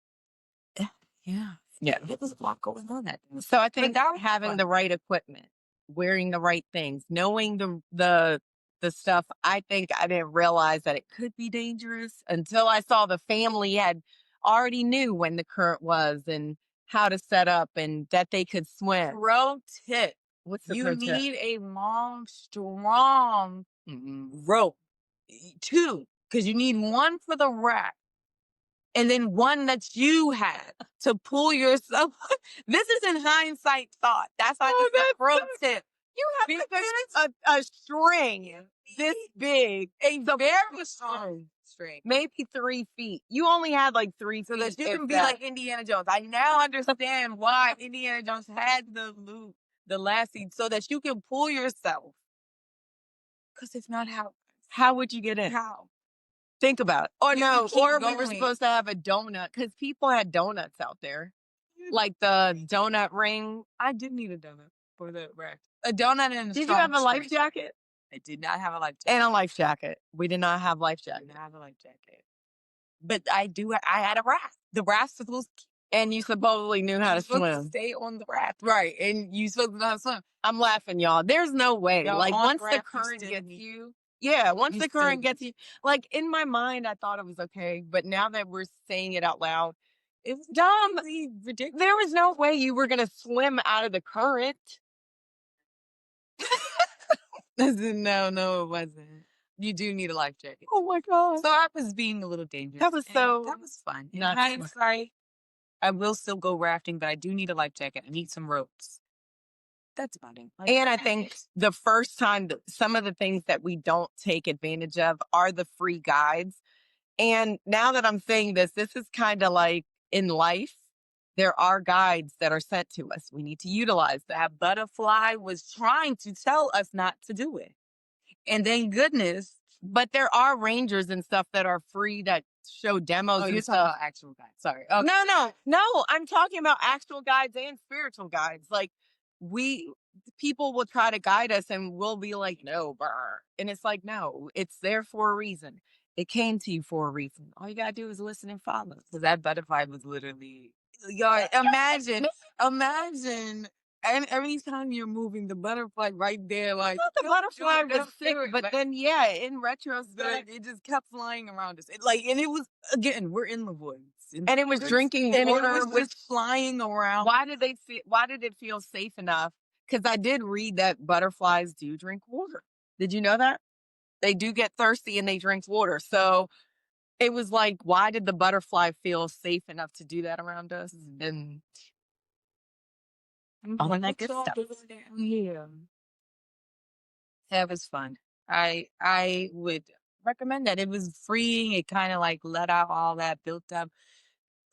yeah. It was a lot going on that day. So I think having the right equipment, wearing the right things, knowing the stuff, I think I didn't realize that it could be dangerous until I saw the family had already knew when the current was and how to set up and that they could swim. Pro tip. What's the You pro tip? need a long, strong rope. 2, because you need one for the raft. And then one that you had to pull yourself. This is in hindsight thought. That's why this is a pro tip. You have a string this big. A very strong string. Maybe 3 feet. You only had like 3 feet. So that you can be like Indiana Jones. I now understand why Indiana Jones had the loop, the lassie, so that you can pull yourself. Because if not, how would you get in? How? Think about it. Or no, or we were going. supposed to have a donut because people had donuts out there. Like the donut ring. I did need a donut for the raft. A donut and a Did you have a life jacket? I did not have a life jacket. And a life jacket. We did not have life jacket. I did not have a life jacket. But I had a raft. The raft's supposed to and you supposedly knew how to swim. Stay on the raft. Right. And you supposed to know how to swim. I'm laughing, y'all. There's no way. Y'all, like once the the current gets you. Yeah, once the current gets you. Like in my mind, I thought it was okay. But now that we're saying it out loud, it was dumb. Ridiculous. There was no way you were going to swim out of the current. No, it wasn't. You do need a life jacket. Oh my God. So I was being a little dangerous. That was fun. In hindsight, I will still go rafting, but I do need a life jacket. I need some ropes. That's about it. And I think the first time, some of the things that we don't take advantage of are the free guides. And now that I'm saying this is kind of like in life. There are guides that are sent to us. We need to utilize that. That butterfly was trying to tell us not to do it. And thank goodness. But there are rangers and stuff that are free that show demos. Oh, you're talking about actual guides. Sorry. Okay. No. I'm talking about actual guides and spiritual guides. Like people will try to guide us and we'll be like, no, brr. And it's like, no, it's there for a reason. It came to you for a reason. All you got to do is listen and follow. Because that butterfly was literally... Y'all, imagine, and every time you're moving, the butterfly right there, like the butterfly was sick, but then in retrospect, it just kept flying around us. And it was again, we're in the woods. And it was drinking and water, it was which just flying around. why did it feel safe enough? Because I did read that butterflies do drink water. Did you know that? They do get thirsty and they drink water. So it was like, why did the butterfly feel safe enough to do that around us? And all of that good stuff. Yeah. That was fun. I would recommend that. It was freeing. It kind of like let out all that built up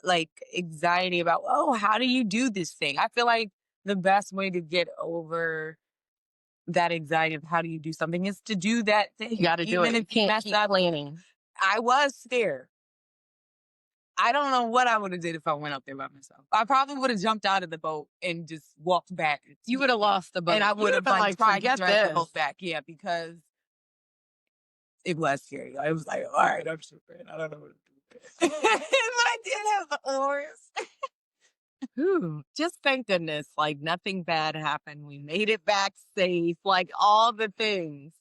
like anxiety about, oh, how do you do this thing? I feel like the best way to get over that anxiety of how do you do something is to do that thing. You got to do it. Even You if you can't mess keep up. planning. I was scared. I don't know what I would have did if I went up there by myself. I probably would have jumped out of the boat and just walked back. You would have lost the boat. And I would have been like tried to forget drag the this. boat back. Yeah, because it was scary. I was like, all right, I'm stupid. I don't know what to do. But I did have the oars. Just thank goodness, like nothing bad happened. We made it back safe, like all the things.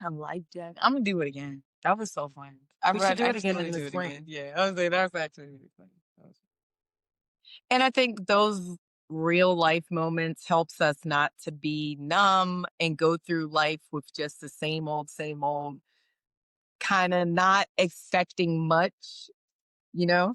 I liked that. I'm gonna do it again. That was so fun. We should do it again in the spring. Yeah, I was like, that was actually really fun. And I think those real life moments helps us not to be numb and go through life with just the same old, kind of not expecting much, you know?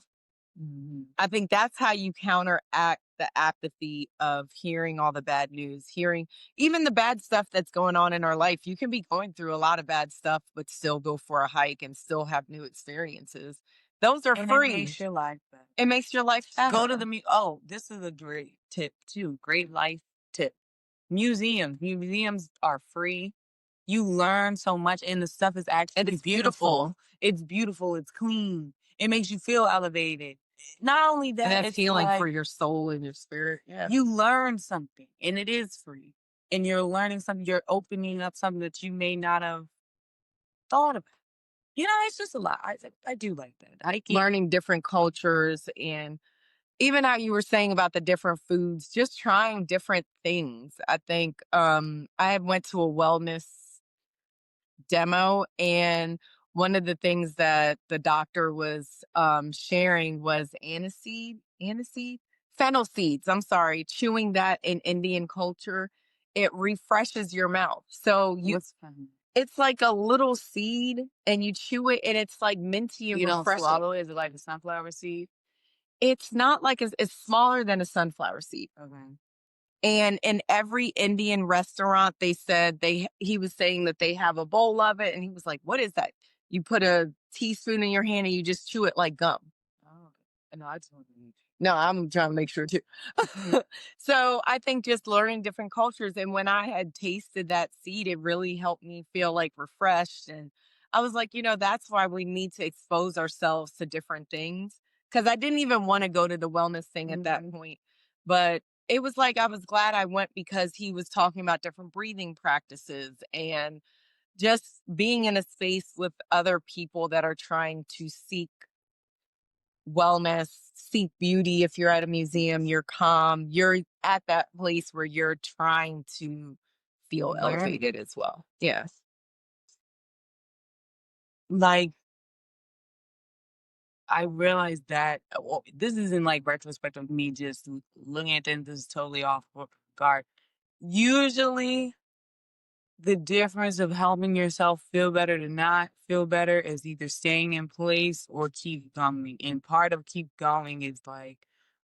Mm-hmm. I think that's how you counteract the apathy of hearing all the bad news, hearing even the bad stuff that's going on in our life. You can be going through a lot of bad stuff, but still go for a hike and still have new experiences. Those are And free. it makes your life better. It makes your life better. Go to the oh, this is a great tip too. Great life tip. Museums. Museums are free. You learn so much, and the stuff is actually beautiful. It's beautiful. It's clean. It makes you feel elevated. Not only that, and that's it's healing like, for your soul and your spirit. Yeah. you learn something, and it is free. And you're learning something. You're opening up something that you may not have thought about. You know, it's just a lot. I do like that. Learning different cultures, and even how you were saying about the different foods, just trying different things. I think I went to a wellness demo, and one of the things that the doctor was sharing was fennel seeds. I'm sorry, chewing that in Indian culture, it refreshes your mouth. So What's fun? it's like a little seed, and you chew it, and it's like minty and You don't refreshing. swallow it? Is it like a sunflower seed? It's not like it's smaller than a sunflower seed. Okay. And in every Indian restaurant, they said he was saying that they have a bowl of it. And he was like, what is that? You put a teaspoon in your hand and you just chew it like gum. Oh, no, I just want to eat. No, I'm trying to make sure too. So I think just learning different cultures. And when I had tasted that seed, it really helped me feel like refreshed. And I was like, that's why we need to expose ourselves to different things. Because I didn't even want to go to the wellness thing at that point. But it was like, I was glad I went because he was talking about different breathing practices and just being in a space with other people that are trying to seek wellness, seek beauty. If you're at a museum, you're calm, you're at that place where you're trying to feel elevated as well. Yes. Like, I realized that this isn't like retrospect of me just looking at things. This is totally off guard. Usually, the difference of helping yourself feel better to not feel better is either staying in place or keep going. And part of keep going is like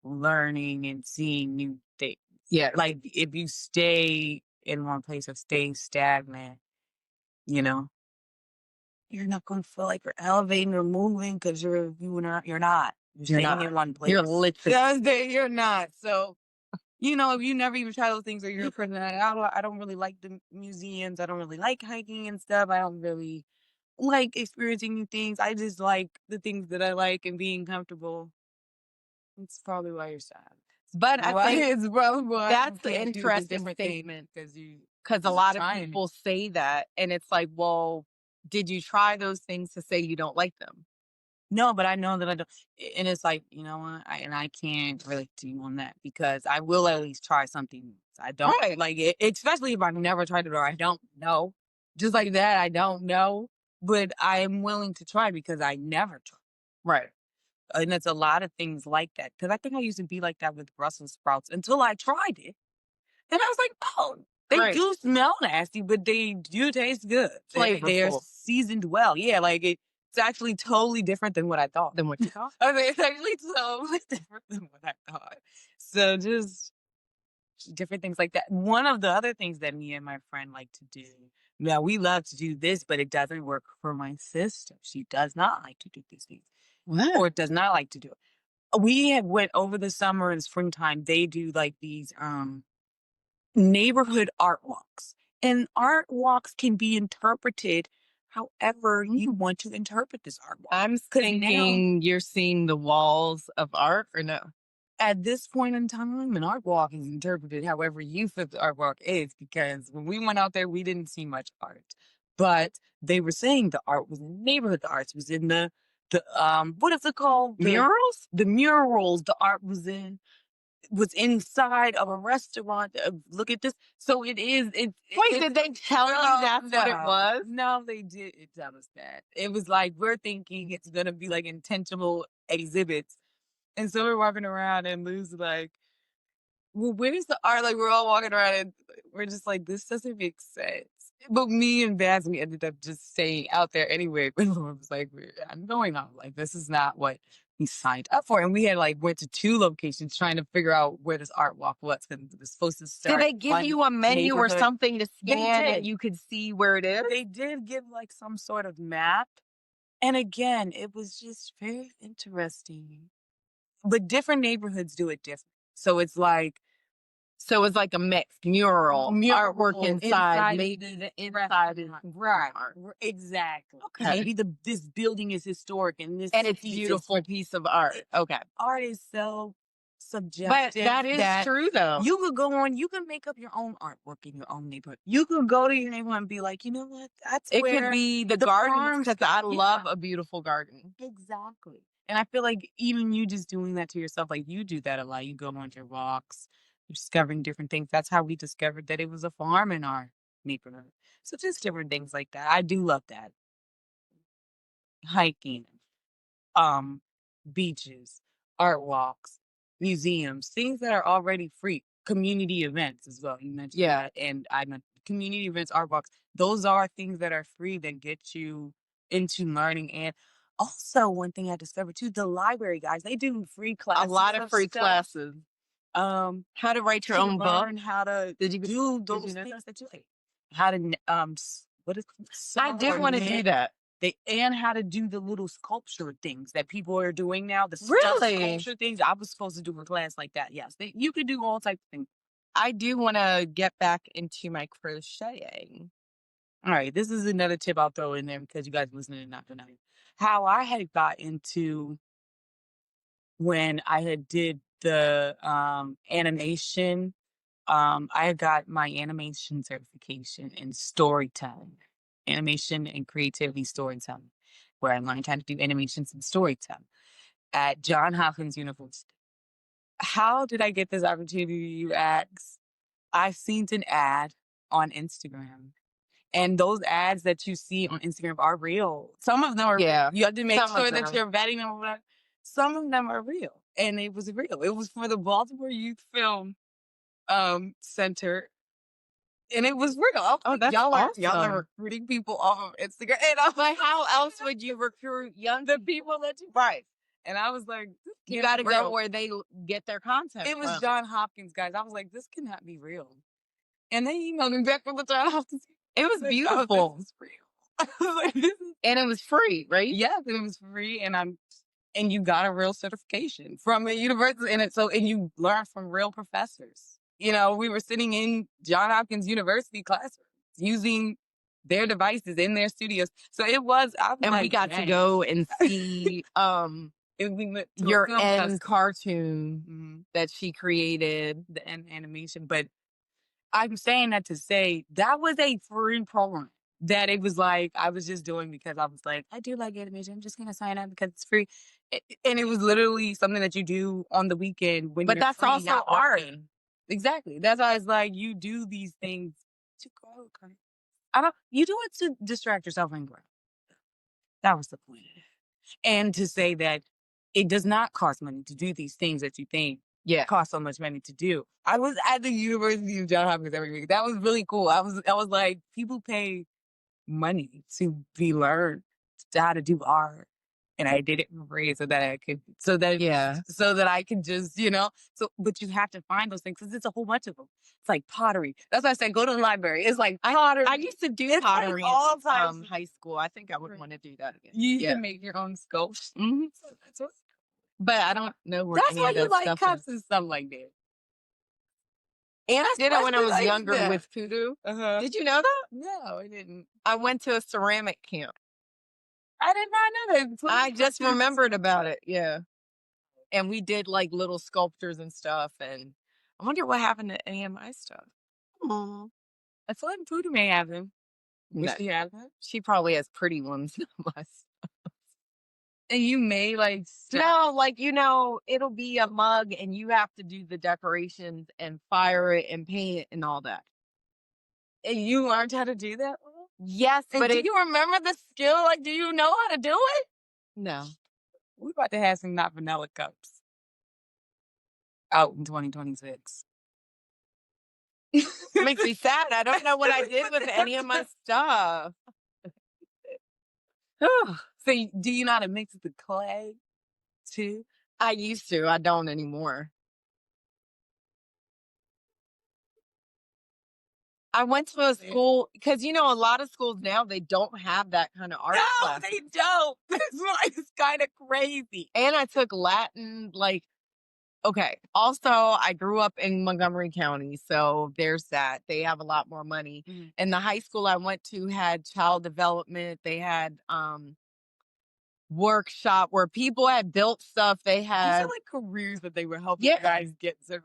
learning and seeing new things. Yeah. Like if you stay in one place or stay stagnant, you're not going to feel like you're elevating or moving because you're not. You're staying in one place. You're literally. You're not. So, if you never even try those things or you're a person that I don't really like the museums. I don't really like hiking and stuff. I don't really like experiencing new things. I just like the things that I like and being comfortable. It's probably why you're sad. But I think it's probably why that's the interesting statement because a lot of people say that, and it's like, well, did you try those things to say you don't like them? No, but I know that I don't. And it's like, you know what? I can't relate to you on that because I will at least try something. I don't like it, especially if I've never tried it or I don't know. Just like that, I don't know. But I am willing to try because I never tried. Right. And it's a lot of things like that. Because I think I used to be like that with Brussels sprouts until I tried it. And I was like, oh, they Right. do smell nasty, but they do taste good. They're Flavorful. seasoned well. Yeah, like it's actually totally different than what I thought. Than what you thought. I mean, it's actually totally different than what I thought. So just different things like that. One of the other things that me and my friend like to do. Now we love to do this, but it doesn't work for my sister. She does not like to do these things, What? or does not like to do it. We have went over the summer and springtime. They do like these neighborhood art walks, and art walks can be interpreted however you want to interpret this art walk. I'm 'Cause thinking you're seeing the walls of art, or no? at this point in time, an art walk is interpreted however you feel the art walk is, because when we went out there, we didn't see much art. But they were saying the art was neighborhood arts, was in the what is it called? Murals? The murals, the art was inside of a restaurant. Look at this. So it is. Wait, did they tell you that's what it was? No, they didn't tell us that. It was like we're thinking it's gonna be like intentional exhibits, and so we're walking around, and Lou's like, "Well, where's the art?" Like we're all walking around, and we're just like, "This doesn't make sense." But me and Baz, we ended up just staying out there anyway. But Laura was like, "I'm going out. Like this is not what we signed up for." And we had like went to 2 locations trying to figure out where this art walk was, because it was supposed to start. Did they give one you a menu or neighborhood. something to scan did. and you could see where it is? They did give like some sort of map. And again, it was just very interesting. But different neighborhoods do it different. So it's like So it was like a mixed mural, artwork inside, maybe maybe the inside is right, art. exactly. Okay. Maybe this building is historic, and this And it's piece is beautiful piece of art. Okay. art is so But subjective. that is true though. You could go on, you can make up your own artwork in your own neighborhood. You could go to your neighborhood and be like, you know what? That's It where could be the the gardens, farms. because I Yeah. love a beautiful garden. Exactly. And I feel like even you just doing that to yourself, like you do that a lot. You go on your walks, you're discovering different things. That's how we discovered that it was a farm in our neighborhood. So just different things like that. I do love that. Hiking, um, beaches, art walks, museums, things that are already free. Community events as well. You mentioned Yeah. that. And I meant community events, art walks. Those are things that are free that get you into learning. And also one thing I discovered too, the library guys, they do free classes. A lot of free stuff. classes. How to write your To own book. learn how to Did you do did those you know things that? that you like. How to what is I did want to do that. and how to do the little sculpture things that people are doing now. The stuffed Really? sculpture things. I was supposed to do a class like that. Yes, you could do all types of things. I do want to get back into my crocheting. All right, this is another tip I'll throw in there because you guys listening and not tonight. How I had got into when I had did the animation. I had got my animation certification in storytelling, animation and creativity storytelling, where I learned how to do animations and storytelling at Johns Hopkins University. How did I get this opportunity, you ask? I seen an ad on Instagram. And those ads that you see on Instagram are real. Some of them are Yeah. you have to make Some of sure that them. you're vetting them. Some of them are real. And it was real. It was for the Baltimore Youth Film Center. And it was real. I was Oh, like, that's y'all are awesome. recruiting people off of Instagram. And I was But how else would you recruit young the people that you right. And I was like, this You can't got to be go real. where they get their content It was from. John Hopkins, guys. I was like, this cannot be real. And they emailed me back from the John Hopkins. It was Like, beautiful. oh, this is real. I was like, this is And it was free, right? yes, and it was free, and you got a real certification from a university, and you learn from real professors. You know, we were sitting in John Hopkins University classrooms using their devices in their studios. So it was, And we like, got to dang. go and see And we went to a your film end festival. cartoon that she created. The end animation. But I'm saying that to say that was a free program. That it was like I was just doing because I was like, I do like animation. I'm just gonna sign up because it's free. And it was literally something that you do on the weekend when But you're that's free, also not art. working. Exactly. That's why it's like you do these things to grow. I don't you do it to distract yourself and grow. That was the point. And to say that it does not cost money to do these things that you think Yeah. cost so much money to do. I was at the University of Johns Hopkins every week. That was really cool. I was like, people pay money to be learned how to do art. And I did it for free Yeah. so that I could just, but you have to find those things because it's a whole bunch of them. It's like pottery. That's why I said go to the library. It's like pottery. I used to do It's like pottery all in types. high school. I think I would want to do that again. You Yeah. can make your own sculptures. So But I don't know where that's any why of you that like stuff cups is. and stuff like that. And I did it when I was Especially like younger that. with voodoo. Uh-huh. Did you know that? No, I didn't. I went to a ceramic camp. I did not know that. I just remembered about it. Yeah. And we did like little sculptures and stuff. And I wonder what happened to any of my stuff. I feel like Voodoo may have them. No, She have them. she probably has pretty ones. Not mine. And you may like No, like, it'll be a mug and you have to do the decorations and fire it and paint it and all that. and you learned how to do that? Yes, And but do you remember the skill? Like, do you know how to do it? no. We're about to have some not vanilla cups out in 2026. It makes me sad. I don't know what I did with any of my stuff. So do you know how to mix the clay too? I used to. I don't anymore. I went to a school because a lot of schools now they don't have that kind of art No, class. they don't. It's kind of crazy. And I took Latin. Okay. Also, I grew up in Montgomery County, so there's that. They have a lot more money. Mhm. And the high school I went to had child development. They had workshop where people had built stuff. They These had are like careers that they were helping Yeah. you guys get. So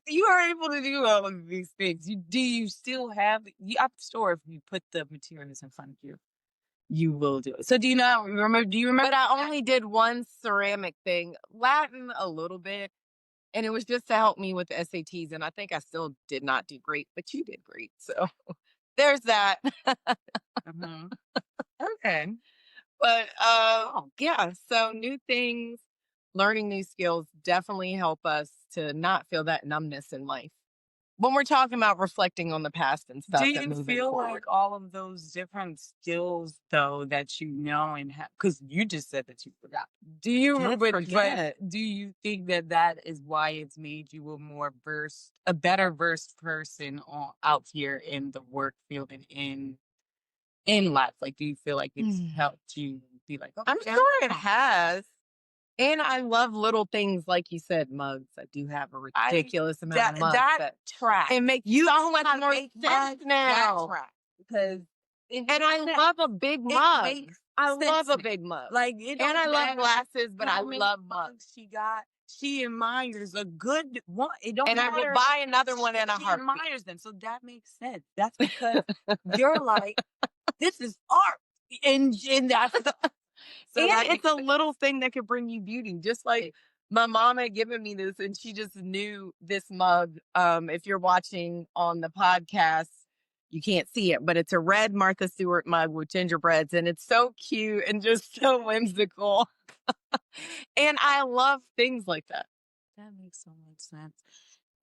you are able to do all of these things. Do you still have you at the store if you put the materials in front of you? You will do it. So do you remember? Do you remember? But I only did one ceramic thing, Latin a little bit, and it was just to help me with the SATs. And I think I still did not do great, but you did great. So there's that. Okay. But yeah, so new things, learning new skills definitely help us to not feel that numbness in life. When we're talking about reflecting on the past and stuff. Do and you moving feel forward. like all of those different skills, though, that you know and have? Because you just said that you forgot. Do you? Did But forget. do you think that is why it's made you a better versed person out here in the work field and in life? Like, do you feel like it's helped you be like, oh, I'm yeah. sure it has. And I love little things like you said, mugs. I do have a ridiculous amount of mugs. That track. It makes so much more sense That now. track because And I love a big mug. I love a big mug. Like, And I love glasses, but I love mugs. She admires a good one. It don't And I matter. will buy another one in a She heartbeat. admires them, so that makes sense. That's because you're like, this is art, and that's the. And it's a little thing that could bring you beauty. Just like my mom had given me this, and she just knew this mug. If you're watching on the podcast, you can't see it, but it's a red Martha Stewart mug with gingerbreads, and it's so cute and just so whimsical. And I love things like that. That makes so much sense.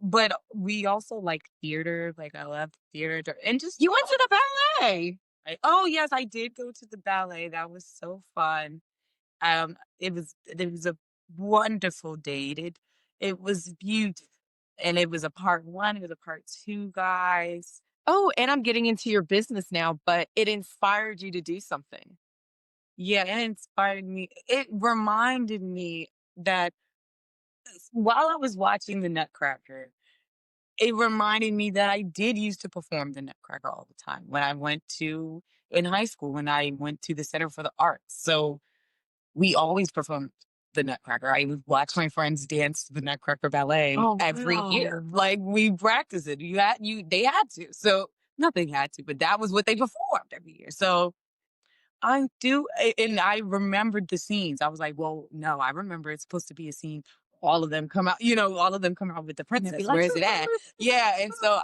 But we also like theater. Like, I love theater, and just You went to the ballet. oh yes, I did go to the ballet. That was so fun. It was a wonderful date. It was beautiful, and it was a part one. It was a part two, guys. Oh, and I'm getting into your business now, but it inspired you to do something. Yeah, it inspired me. It reminded me that while I was watching the Nutcracker, it reminded me that I did used to perform the Nutcracker all the time when I went to in high school when I went to the Center for the Arts. So we always performed the Nutcracker. I would watch my friends dance to the Nutcracker ballet every year. Like, we practiced it. They had to. So nothing had to, but that was what they performed every year. So I do, and I remembered the scenes. I was like, well, no, I remember it's supposed to be a scene. All of them come out, all of them come out with the princess. be like, Where is it at? Yeah, and so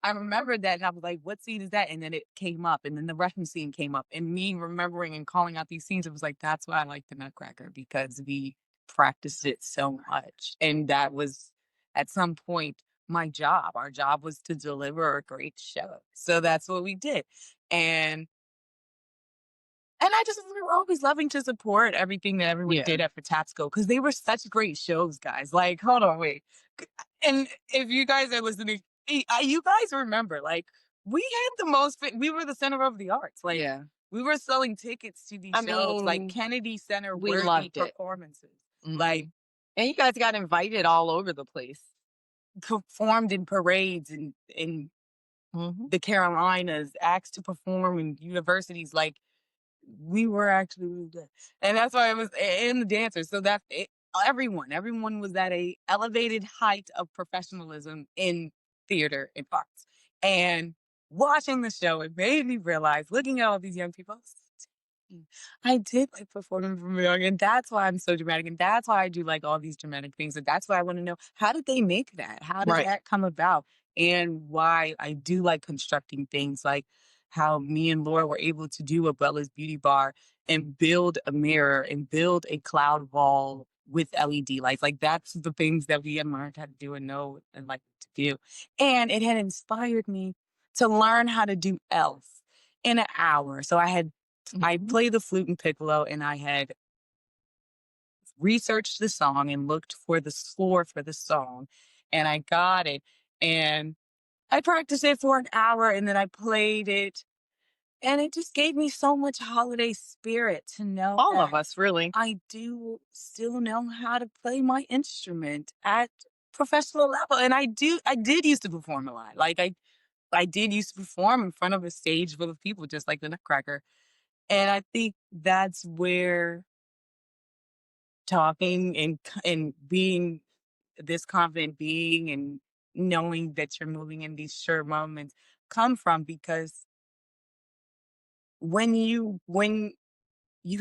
I remembered that and I was like, what scene is that? And then it came up and then the Russian scene came up and me remembering and calling out these scenes, it was like, that's why I like the Nutcracker because we practiced it so much. And that was at some point my job. Our job was to deliver a great show. So that's what we did. And I just we were always loving to support everything that everyone Yeah. did at Patapsco because they were such great shows, guys. Like, hold on, wait. And if you guys are listening, you guys remember, like, we had the most, we were the center of the arts. Like, Yeah. we were selling tickets to these I shows, like mean, Kennedy Center we worthy loved it. performances. Like, Mhm. And you guys got invited all over the place. performed in parades in Mhm. the Carolinas, asked to perform in universities. Like, we were actually really good. And that's why it was in the dancers. So that's it. Everyone was at a elevated height of professionalism in theater and arts. And watching the show, it made me realize, looking at all these young people, I did like performing from young, and that's why I'm so dramatic, and that's why I do like all these dramatic things, and that's why I want to know how did they make that? How does Right. that come about? And why I do like constructing things like how me and Laura were able to do a Bella's Beauty Bar and build a mirror and build a cloud wall with LED lights. Like that's the things that we had learned how to do and know and like to do. And it had inspired me to learn how to do Elf in an hour. So I Mhm. played the flute and piccolo and I had researched the song and looked for the score for the song and I got it. And I practiced it for an hour and then I played it. And it just gave me so much holiday spirit to know All of that us, really. I do still know how to play my instrument at professional level. And I did used to perform a lot. Like I did used to perform in front of a stage full of people, just like the Nutcracker. And I think that's where talking and being this confident being and knowing that you're moving in these sure moments come from because when you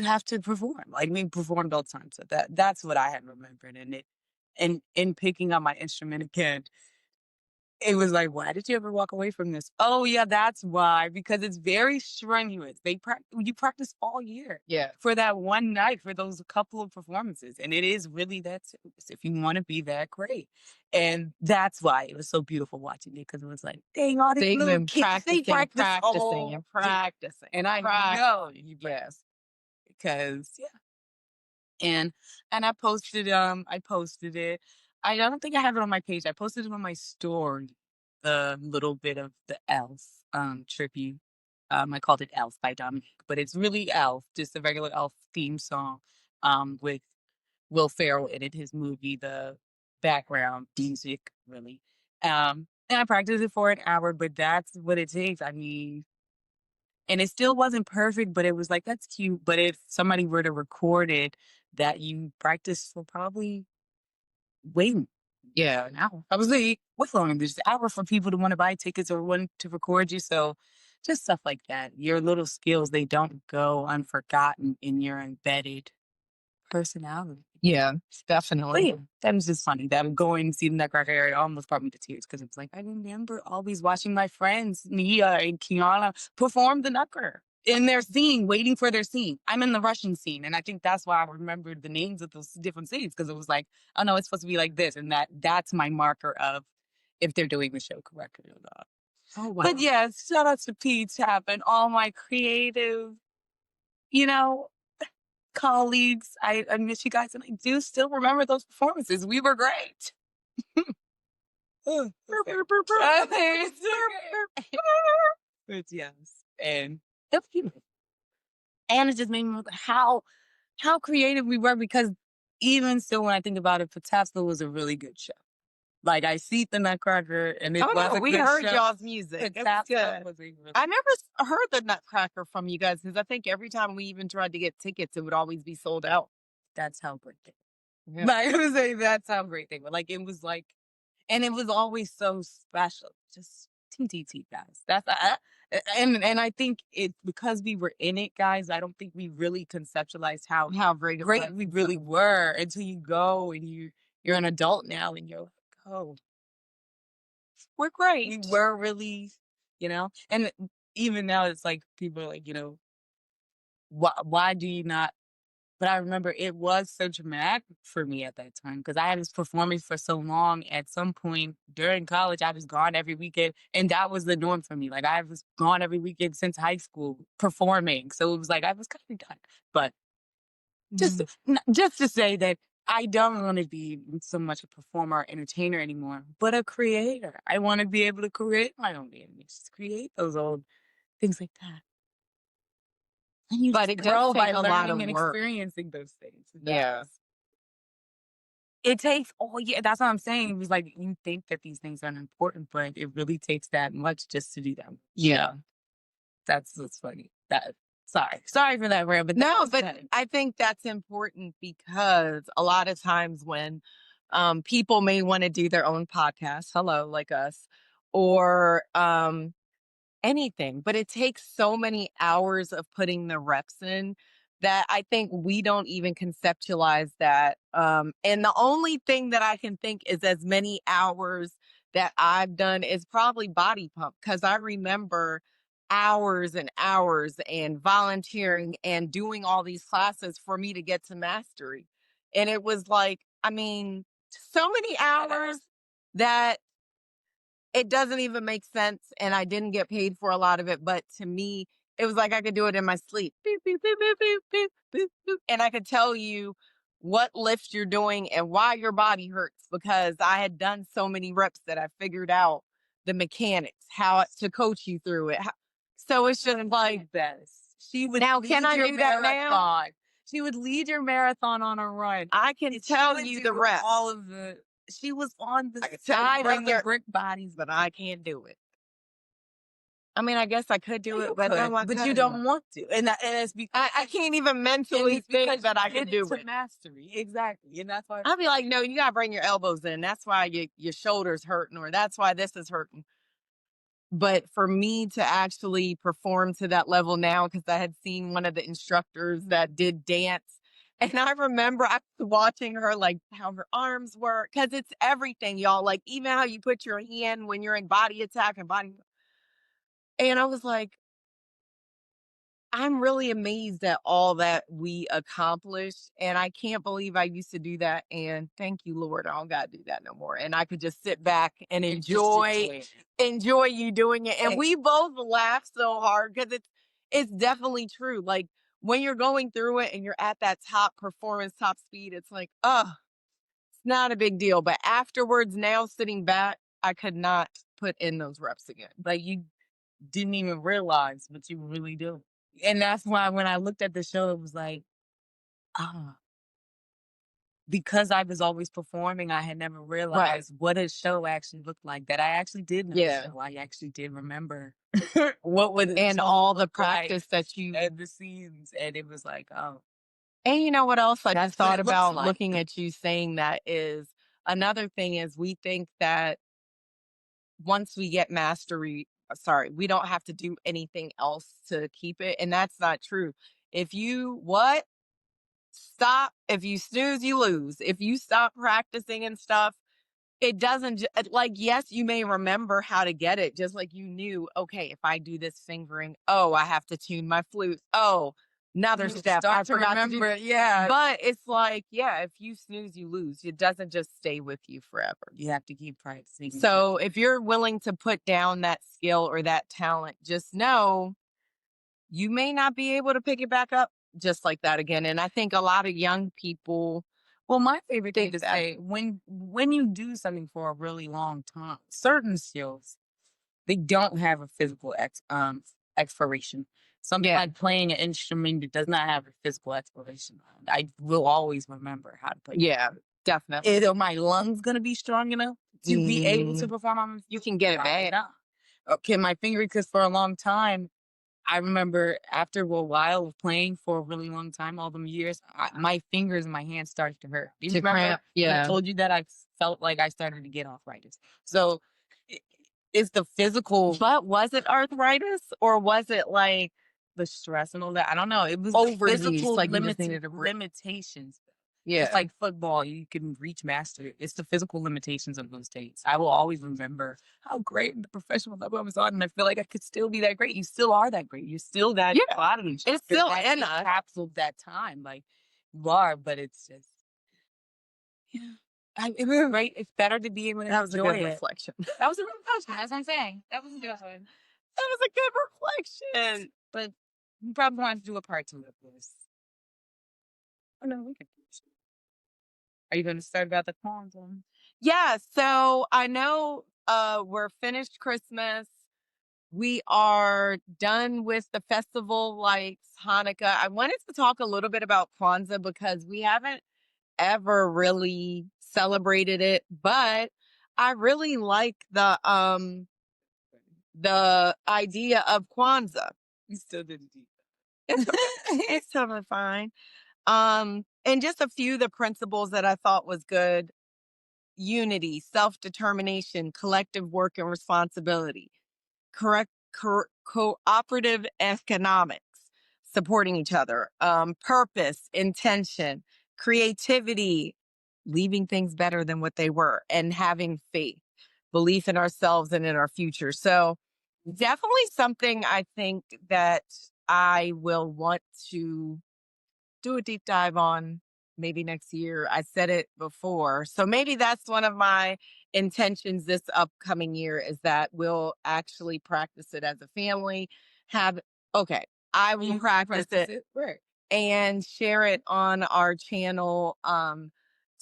have to perform like we performed all the time so that's what I had remembered and it and in picking up my instrument again. It was like, "Why did you ever walk away from this?" Oh, yeah, that's why, because it's very strenuous. You practice all year Yeah. for that one night, for those couple of performances, and it is really that serious if you wanna be that great, and that's why it was so beautiful watching it because it was like, "Dang, all these They've little been kids, they practicing, practice practicing, all and year," practicing, and I know practicing. you Yes. practice because yeah. And I posted it. I don't think I have it on my page. I posted it on my story, the little bit of the Elf tribute. I called it Elf by Dominique, but it's really Elf, just a regular Elf theme song with Will Ferrell in it, his movie, the background music, really. And I practiced it for an hour, but that's what it takes. I mean, and it still wasn't perfect, but it was like, "That's cute," but if somebody were to record it, that you practiced for probably way Yeah. an hour. I was like, "What's longer than this hour for people to wanna buy tickets or want to record you?" So, just stuff like that. Your little skills, they don't go unforgotten in your embedded personality. Yeah, But definitely. yeah, that was just funny. That going to see the Nutcracker area almost brought me to tears because it was like, I remember always watching my friends, Nia and Kiana, perform the Nutcracker in their scene, waiting for their scene. I'm in the Russian scene. And I think that's why I remembered the names of those different scenes because it was like, oh no, it's supposed to be like this. And that's my marker of if they're doing the show correctly or not. Oh, But wow. yeah, shout out to Pete Tap and all my creative, you know, colleagues. I miss you guys, and I do still remember those performances. We were great. It's okay. But yes, and it's beautiful. And it just made me remember how creative we were because even still, when I think about it, Patapsco was a really good show. Like I see the Nutcracker, and it Oh, was no, a we good heard show. y'all's music. It was Patapsco good. was a really I never heard the Nutcracker from you guys because I think every time we even tried to get tickets, it would always be sold out. that's how great they Yeah. were. Like I was saying, that's how great they were. Like it was like and it was always so special. Just TTT guys. And I think it because we were in it, guys. I don't think we really conceptualized How great it was. great we really were until you go and you're an adult now and you're like, oh, we're We great. were really, and even now it's like people are like, why do you not? But I remember it was so dramatic for me at that time because I was performing for so long. At some point during college, I was gone every weekend, and that was the norm for me. Like I was gone every weekend since high school performing, so it was like I was kind of done. But Mhm. just to say that I don't want to be so much a performer or entertainer anymore, but a creator. I want to be able to create my own images, create those old things like that. And you But just it does grow by take a lot learning of and work. experiencing those things. It Yeah. does. It takes all yeah, that's what I'm saying. It was like you think that these things aren't important, but it really takes that much just to do them. Yeah. That's what's funny. That sorry for that rant, but that No, was but good. I think that's important because a lot of times when people may want to do their own podcast, hello, like us, or anything, but it takes so many hours of putting the reps in that I think we don't even conceptualize that. And the only thing that I can think is as many hours that I've done is probably body pump because I remember hours and hours and volunteering and doing all these classes for me to get to mastery. And it was like, I mean, so many hours that it doesn't even make sense, and I didn't get paid for a lot of it, but to me, it was like I could do it in my sleep. Beep, beep, beep, beep, beep, beep, beep, beep, and I could tell you what lift you're doing and why your body hurts because I had done so many reps that I figured out the mechanics, how to coach you through it. So it's just like, Best. She would now can lead I your do that now? marathon. She would lead your marathon on a run. I can And she tell would you do the reps. all of the she was on the I can tell you side right of the there, brick bodies. but I can't do it. I mean, I guess I could do it, but no, I But you couldn't. don't want to. And it's because I can't even and mentally it's think because that you I did could it do to it. mastery. Exactly. And that's why I'll be like, no, you gotta bring your elbows in. That's why your shoulders hurting, or that's why this is hurting. But for me to actually perform to that level now, because I had seen one of the instructors that did dance. And I remember I was watching her, like how her arms work, because it's everything, y'all. Like, even how you put your hand when you're in body attack and body. And I was like, I'm really amazed at all that we accomplished, and I can't believe I used to do that, and thank you, Lord, I don't gotta do that no more, and I could just sit back and and just enjoy you doing it, and it. we both laugh so hard because it's definitely true, like, when you're going through it and you're at that top performance, top speed, it's like, oh, it's not a big deal, but afterwards, now sitting back, I could not put in those reps again. Like you didn't even realize, but you really do. And that's why when I looked at the show, it was like, ah, because I was always performing, I had never Right. realized what a show actually looked like. That I actually did know the Yeah. show. I actually did remember what would the And show all the look like practice that you and the scenes. And it was like, oh, And you know what else I just that's what thought it looks about like. looking at you saying that is another thing is we think that once we get mastery, sorry, we don't have to do anything else to keep it. And that's not true. If you what? Stop. If you snooze, you lose. If you stop practicing and stuff, it doesn't like, yes, you may remember how to get it, just like you knew, okay, if I do this fingering, oh, I have to tune my flute. Oh, another You step. I start to forgot to do. remember it. Yeah. But it's like, yeah, if you snooze, you lose. It doesn't just stay with you forever. You have to keep practicing. So if you're willing to put down that skill or that talent, just know you may not be able to pick it back up just like that again. And I think a lot of young people, Well, my favorite thing think to that. say when you do something for a really long time, certain skills they don't have a physical expiration. Something Yeah, like playing an instrument that does not have a physical expiration. I will always remember how to play. yeah, definitely. Either my lungs gonna be strong enough to be able to perform on You can get it probably back. not. Okay, my finger, because for a long time, I remember after a while of playing for a really long time, all them years, my fingers and my hands started to hurt. Do you To remember cramp, when I yeah. told you that I felt like I started to get arthritis? So i- it's the physical, But was it arthritis or was it like the stress and all that. I don't know. It was the overuse? physical Like you just needed a break. limitations. Just Yeah. like football, you can reach master. It's the physical limitations of those days. I will always remember how great the professional level I was on, and I feel like I could still be that great. You still are that great. You're still that Yeah. body. It's Because still that in us. capsuled that time. Like you are, but it's just yeah. It was great. It's better to be able to That was a enjoy good it. reflection. That was a reflection. As I'm saying, that was a good one. That was a good reflection. But we probably want to do a part two of this. Oh no, we can. Are you going to start about the Kwanzaa? Yeah. So I know we're finished Christmas. We are done with the festival lights, Hanukkah. I wanted to talk a little bit about Kwanzaa because we haven't ever really celebrated it, but I really like the idea of Kwanzaa. We still didn't do It's okay. It's totally fine. And just a few of the principles that I thought was good: unity, self-determination, collective work and responsibility, cooperative economics, supporting each other, purpose, intention, creativity, leaving things better than what they were, and having faith, belief in ourselves and in our future. So definitely something I think that I will want to do a deep dive on maybe next year. I said it before. So maybe that's one of my intentions this upcoming year, is that we'll actually practice it as a family. Have okay, I will practice it Right. and share it on our channel,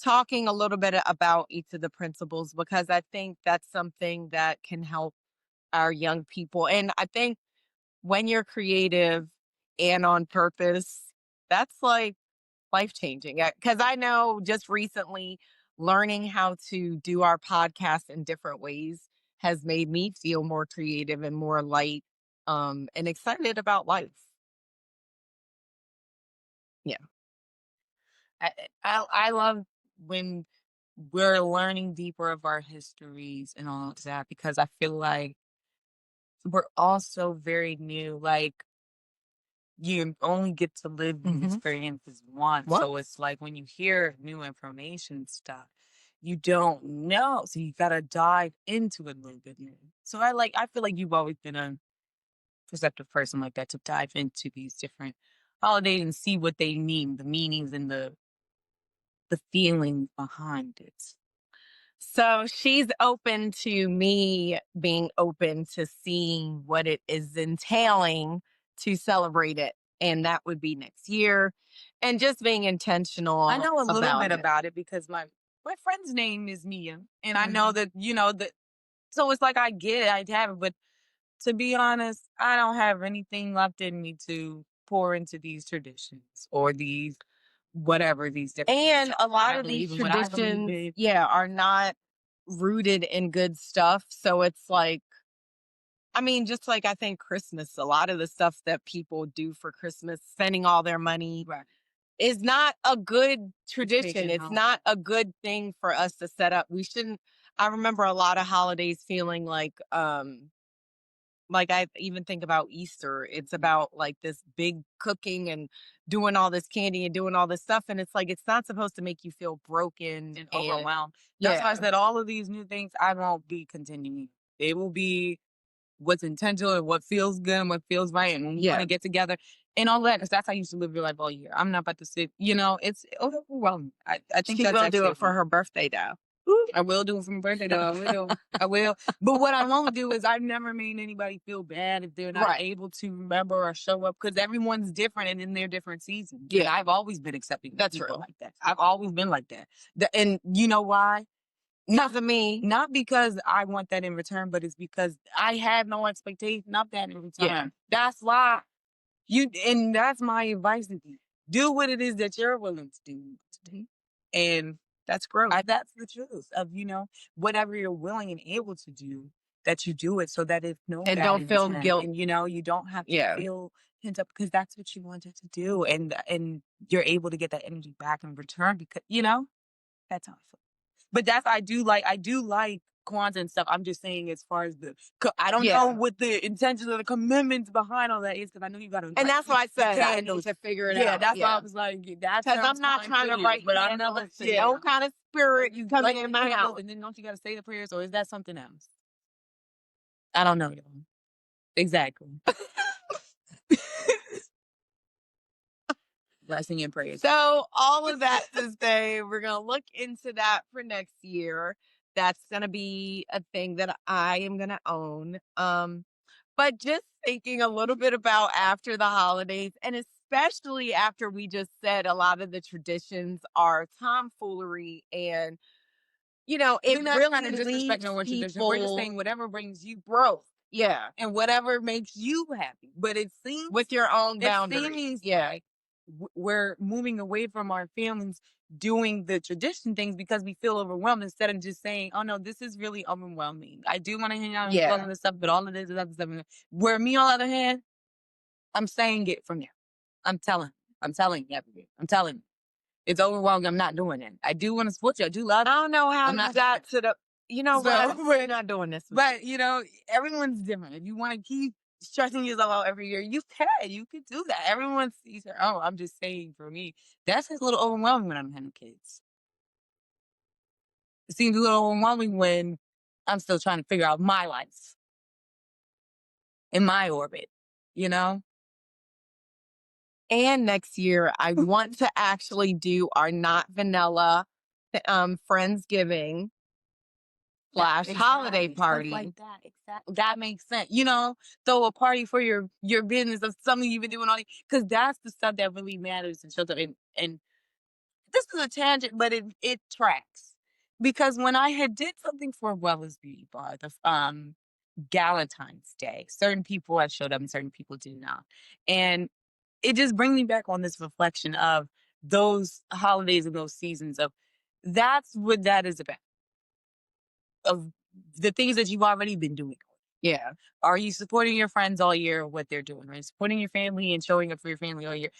talking a little bit about each of the principles, because I think that's something that can help our young people. And I think when you're creative and on purpose, that's like life changing. Because I know just recently learning how to do our podcast in different ways has made me feel more creative and more light, and excited about life. Yeah. I love when we're learning deeper of our histories and all of that because I feel like we're also very new. Like you only get to live these experiences once. What? So it's like when you hear new information and stuff, you don't know. So you gotta dive into it a little bit more. So I feel like you've always been a perceptive person like that to dive into these different holidays and see what they mean, the meanings and the feeling behind it. So she's open to me being open to seeing what it is entailing to celebrate it. And that would be next year. And just being intentional. I know a little bit it. about it because my friend's name is Mia, and I know that that. So it's like I get it, I have it, but to be honest, I don't have anything left in me to pour into these traditions or these whatever these different. And a lot I of these believe in what I believe traditions, in. are not rooted in good stuff. So it's like, I mean, just like I think Christmas, a lot of the stuff that people do for Christmas, spending all their money, Right. is not a good tradition. taken It's out. not a good thing for us to set up. We shouldn't. I remember a lot of holidays feeling like I even think about Easter. It's about like this big cooking and doing all this candy and doing all this stuff. And it's like, it's not supposed to make you feel broken And overwhelmed. Yeah. That's why I said all of these new things I won't be continuing. They will be what's intentional and what feels good and what feels right. And when we want to get together and all that, 'cause that's how I used to live your life all year. I'm not about to sit, it's overwhelming. I think She that's will do actually it for her birthday though. I will do it for my birthday though. I will. I will. But what I won't do is I've never made anybody feel bad if they're not Right. able to remember or show up because everyone's different and in their different seasons. Yeah. And I've always been accepting of That's people real. like that. I've always been like that. And you know why? Not for me. Not because I want that in return, but it's because I have no expectation of that in return. Yeah. That's why and that's my advice to you. Do what it is that you're willing to do. And That's growth. that's the truth of, whatever you're willing and able to do, that you do it so that it's no And bad don't in feel return. guilt. And, you don't have to Yeah. feel pent up because that's what you wanted to do. And you're able to get that energy back in return because, that's how I feel. But I do like Kwanzaa and stuff. I'm just saying as far as I don't know what the intentions or the commitments behind all that is because I know you got to. And that's why I said I need to figure it out. Yeah, that's why I was like, that's because I'm not trying to write, but I'm never no kind of spirit you coming in my house. And then don't you got to say the prayers, or is that something else? I don't know, y'all. Exactly. Blessing and prayers. So all of that to say, we're going to look into that for next year. That's going to be a thing that I am going to own. But just thinking a little bit about after the holidays, and especially after we just said a lot of the traditions are tomfoolery and, it really leaves people. We're just saying whatever brings you growth. Yeah. And whatever makes you happy. But it seems with your own boundaries. It seems like we're moving away from our families doing the tradition things because we feel overwhelmed instead of just saying, oh no, this is really overwhelming. I do want to hang out and all of this stuff, but all of this is other stuff. Where me, on the other hand, I'm saying it from there. I'm telling you. It's overwhelming. I'm not doing it. I do want to support you. I do love you. I don't know how I'm not got to the, what? We're not doing this. But, everyone's different. If you want to keep stressing yourself out every year, you can. You can do that. Everyone sees her. Oh, I'm just saying for me, that's a little overwhelming when I'm having kids. It seems a little overwhelming when I'm still trying to figure out my life in my orbit, And next year, I want to actually do our not vanilla Friendsgiving / holiday party. Like that. Exactly. That makes sense. Throw a party for your business of something you've been doing all day. Because that's the stuff that really matters to children. And this is a tangent, but it tracks. Because when I had did something for Wellness Beauty Bar, the Galentine's Day, certain people have showed up and certain people did not. And it just brings me back on this reflection of those holidays and those seasons of that's what that is about. Of the things that you've already been doing. Yeah. Are you supporting your friends all year, what they're doing, right? Supporting your family and showing up for your family all year.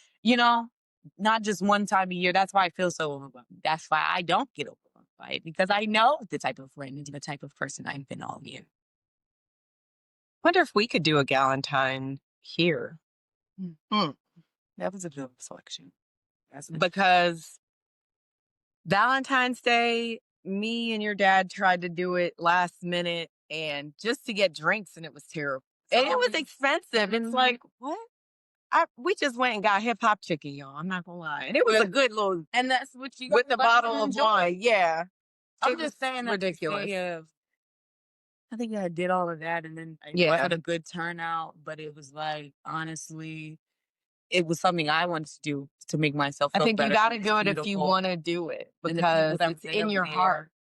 Not just one time a year. That's why I feel so overwhelmed. That's why I don't get overwhelmed by it because I know the type of friend and the type of person I've been all year. Wonder if we could do a Galentine here. That was a good selection. Because Valentine's Day, me and your dad tried to do it last minute and just to get drinks, and it was terrible. And it was expensive. It's like, what? We just went and got hip hop chicken, y'all. I'm not gonna lie. And it was a good little, and that's what you with the bottle of wine. Yeah. I'm just saying that's ridiculous. I think I did all of that and then I had a good turnout, but it was like, honestly, it was something I wanted to do to make myself feel better. I think you got to do it if you want to do it because it's in your heart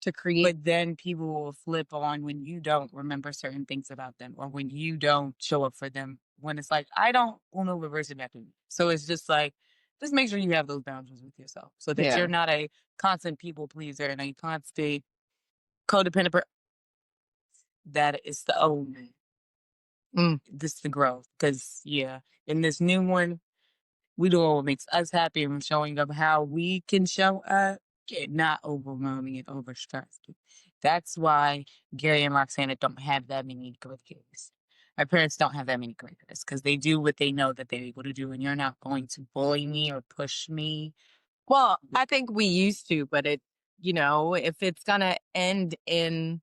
to create. But then people will flip on when you don't remember certain things about them or when you don't show up for them. When it's like, I don't want to reverse it back to you. So it's just like, just make sure you have those boundaries with yourself so that you're not a constant people pleaser and a constant codependent person. That is the only. This is the growth. Because, in this new one, we do what makes us happy and showing up how we can show up, not overwhelming and overstressed. That's why Gary and Roxana don't have that many great kids. My parents don't have that many great kids because they do what they know that they're able to do, and you're not going to bully me or push me. Well, I think we used to, but if it's going to end in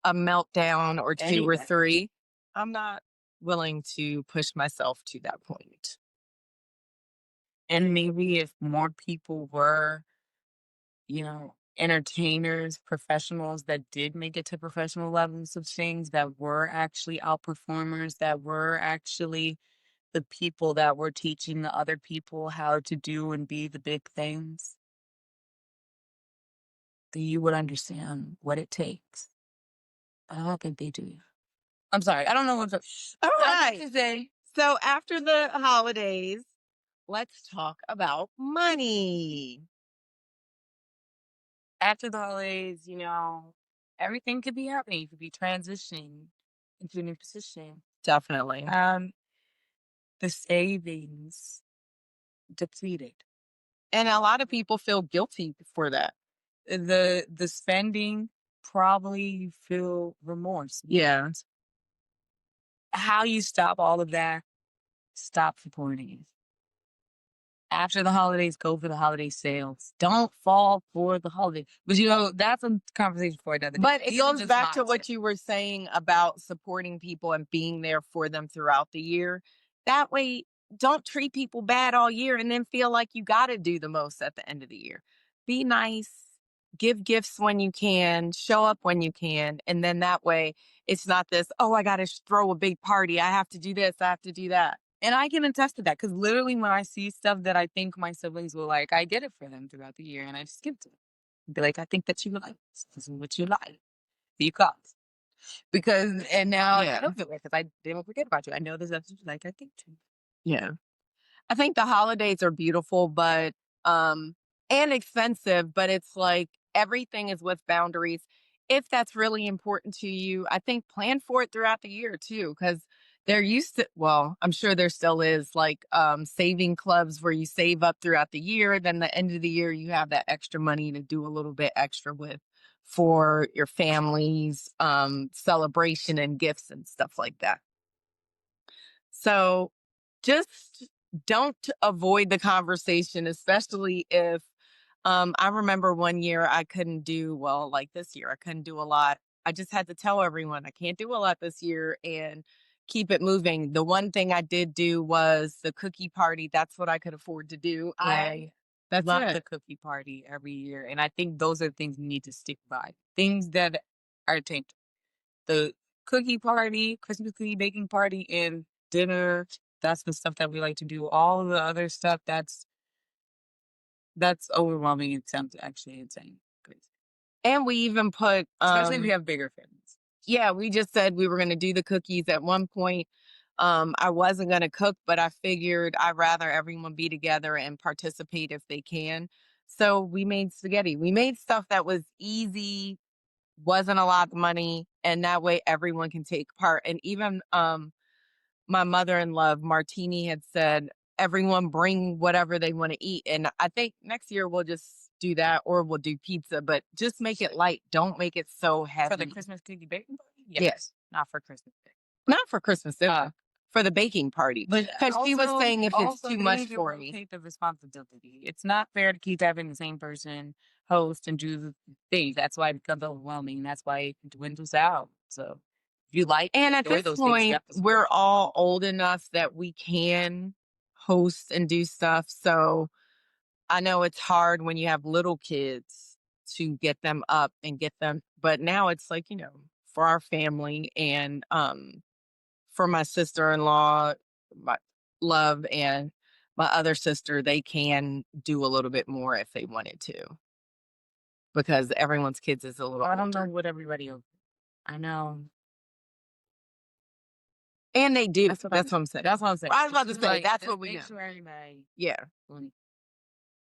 a meltdown or 2 or 3, I'm not willing to push myself to that point. And maybe if more people were, entertainers, professionals that did make it to professional levels of things, that were actually outperformers, that were actually the people that were teaching the other people how to do and be the big things, then you would understand what it takes. I don't think they do. I'm sorry. I don't know what all right to say. So after the holidays, let's talk about money. After the holidays, everything could be happening. You could be transitioning into a new position. Definitely. The savings depleted. And a lot of people feel guilty for that. The spending probably feel remorse. Yeah. How you stop all of that? Stop supporting it. After the holidays, go for the holiday sales. Don't fall for the holiday. But that's a conversation for another day. But it These are goes just back to mindset. what you were saying about supporting people and being there for them throughout the year. That way, don't treat people bad all year and then feel like you got to do the most at the end of the year. Be nice, give gifts when you can, show up when you can. And then that way, it's not this, oh, I got to throw a big party. I have to do this, I have to do that. And I can attest to that because literally when I see stuff that I think my siblings will like, I did it for them throughout the year and I just give it to them. Be like, I think that you would like this. This is what you like. You come. Because, and now I don't feel like, because I didn't forget about you. I know this episode you like, I think too. Yeah. I think the holidays are beautiful, but and expensive, but it's like everything is with boundaries. If that's really important to you, I think plan for it throughout the year too, because there used to, well, I'm sure there still is like saving clubs where you save up throughout the year. Then the end of the year, you have that extra money to do a little bit extra with for your family's celebration and gifts and stuff like that. So just don't avoid the conversation, especially if I remember one year I couldn't do well, like this year, I couldn't do a lot. I just had to tell everyone I can't do a lot this year and keep it moving. The one thing I did do was the cookie party. That's what I could afford to do. I That's love it. the cookie party every year. And I think those are things we need to stick by. Things that are attainable. The cookie party, Christmas cookie baking party, and dinner. That's the stuff that we like to do. All of the other stuff, that's overwhelming. It sounds actually insane. Crazy. And we even put Especially if we have bigger families. yeah, we just said we were going to do the cookies at one point. I wasn't going to cook, but I figured I'd rather everyone be together and participate if they can. So we made spaghetti. We made stuff that was easy, wasn't a lot of money, and that way everyone can take part. And even my mother-in-law, Martini, had said, everyone bring whatever they want to eat. And I think next year we'll just do that or we'll do pizza, but just make it light. Don't make it so heavy. For the Christmas cookie baking party? Yes. Not for Christmas Day. Not for Christmas dinner, for the baking party. But Because she was saying if it's also too they much need to for me. rotate the responsibility. It's not fair to keep having the same person host and do the things. That's why it becomes overwhelming. That's why it dwindles out. So if you like And to at enjoy this those things, you point, have to support we're it. all old enough that we can host and do stuff. So I know it's hard when you have little kids to get them up and get them, but now it's like, for our family and for my sister-in-law, my love, and my other sister, they can do a little bit more if they wanted to because everyone's kids is a little I don't know older. what everybody else. I know. And they do. That's what I'm saying. That's what I'm saying. I was about to It's say, like, that's just what we make know. sure everybody. Yeah. Well,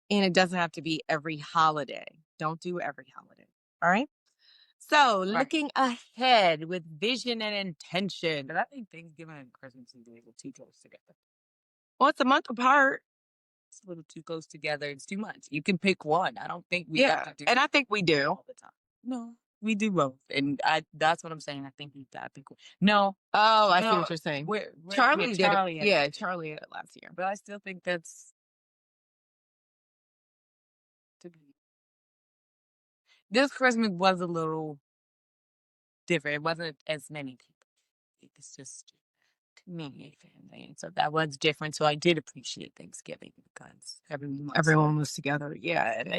And it doesn't have to be every holiday. Don't do every holiday. All right. So right. looking ahead with vision and intention. But I think Thanksgiving and Christmas is a little too close together. Well, it's a month apart. It's a little too close together. It's too much. You can pick one. I don't think we have Yeah. to do And I think we do. all the time. No, we do both. And that's what I'm saying. I think no. Oh, I see No, what you're saying. Charlie Charlie did did Charlie it. had Yeah, it. Charlie did it last year. But I still think that's to be. This Christmas was a little different. It wasn't as many people. It's just too many family. And so that was different. So I did appreciate Thanksgiving because Everyone was together. Yeah. And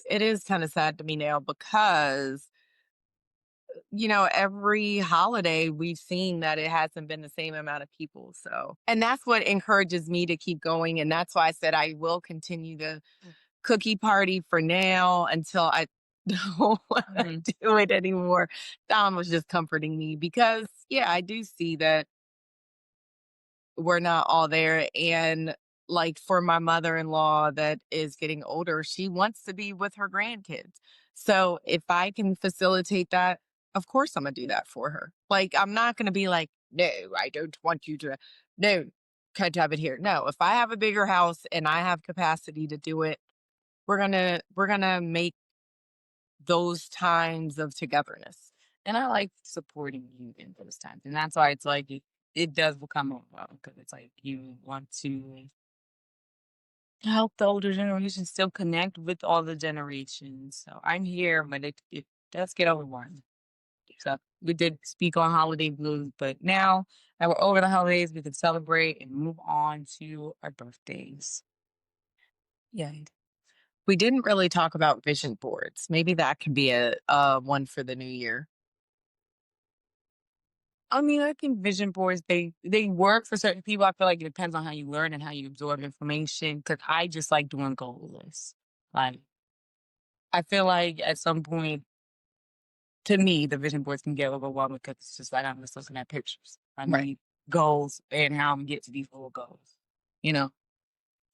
it is kind of sad to me now because every holiday we've seen that it hasn't been the same amount of people. So, and that's what encourages me to keep going. And that's why I said I will continue the cookie party for now until I don't want to do it anymore. Don was just comforting me because, yeah, I do see that we're not all there. And like for my mother-in-law that is getting older, she wants to be with her grandkids. So if I can facilitate that, of course I'm gonna do that for her. Like I'm not gonna be like, no, I don't want you to, no, can't have it here. No, if I have a bigger house and I have capacity to do it, we're gonna make those times of togetherness. And I like supporting you in those times. And that's why it's like it does become overwhelming because it's like you want to help the older generation still connect with all the generations. So I'm here, but it does get overwhelming. So we did speak on holiday blues, but now that we're over the holidays, we can celebrate and move on to our birthdays. Yay. We didn't really talk about vision boards. Maybe that could be a one for the new year. I mean, I think vision boards they work for certain people. I feel like it depends on how you learn and how you absorb information. Because I just like doing goal lists. Like I feel like at some point, to me, the vision boards can get overwhelming because it's just like I'm just looking at pictures. I Right. need goals and how I'm gonna get to these little goals. You know,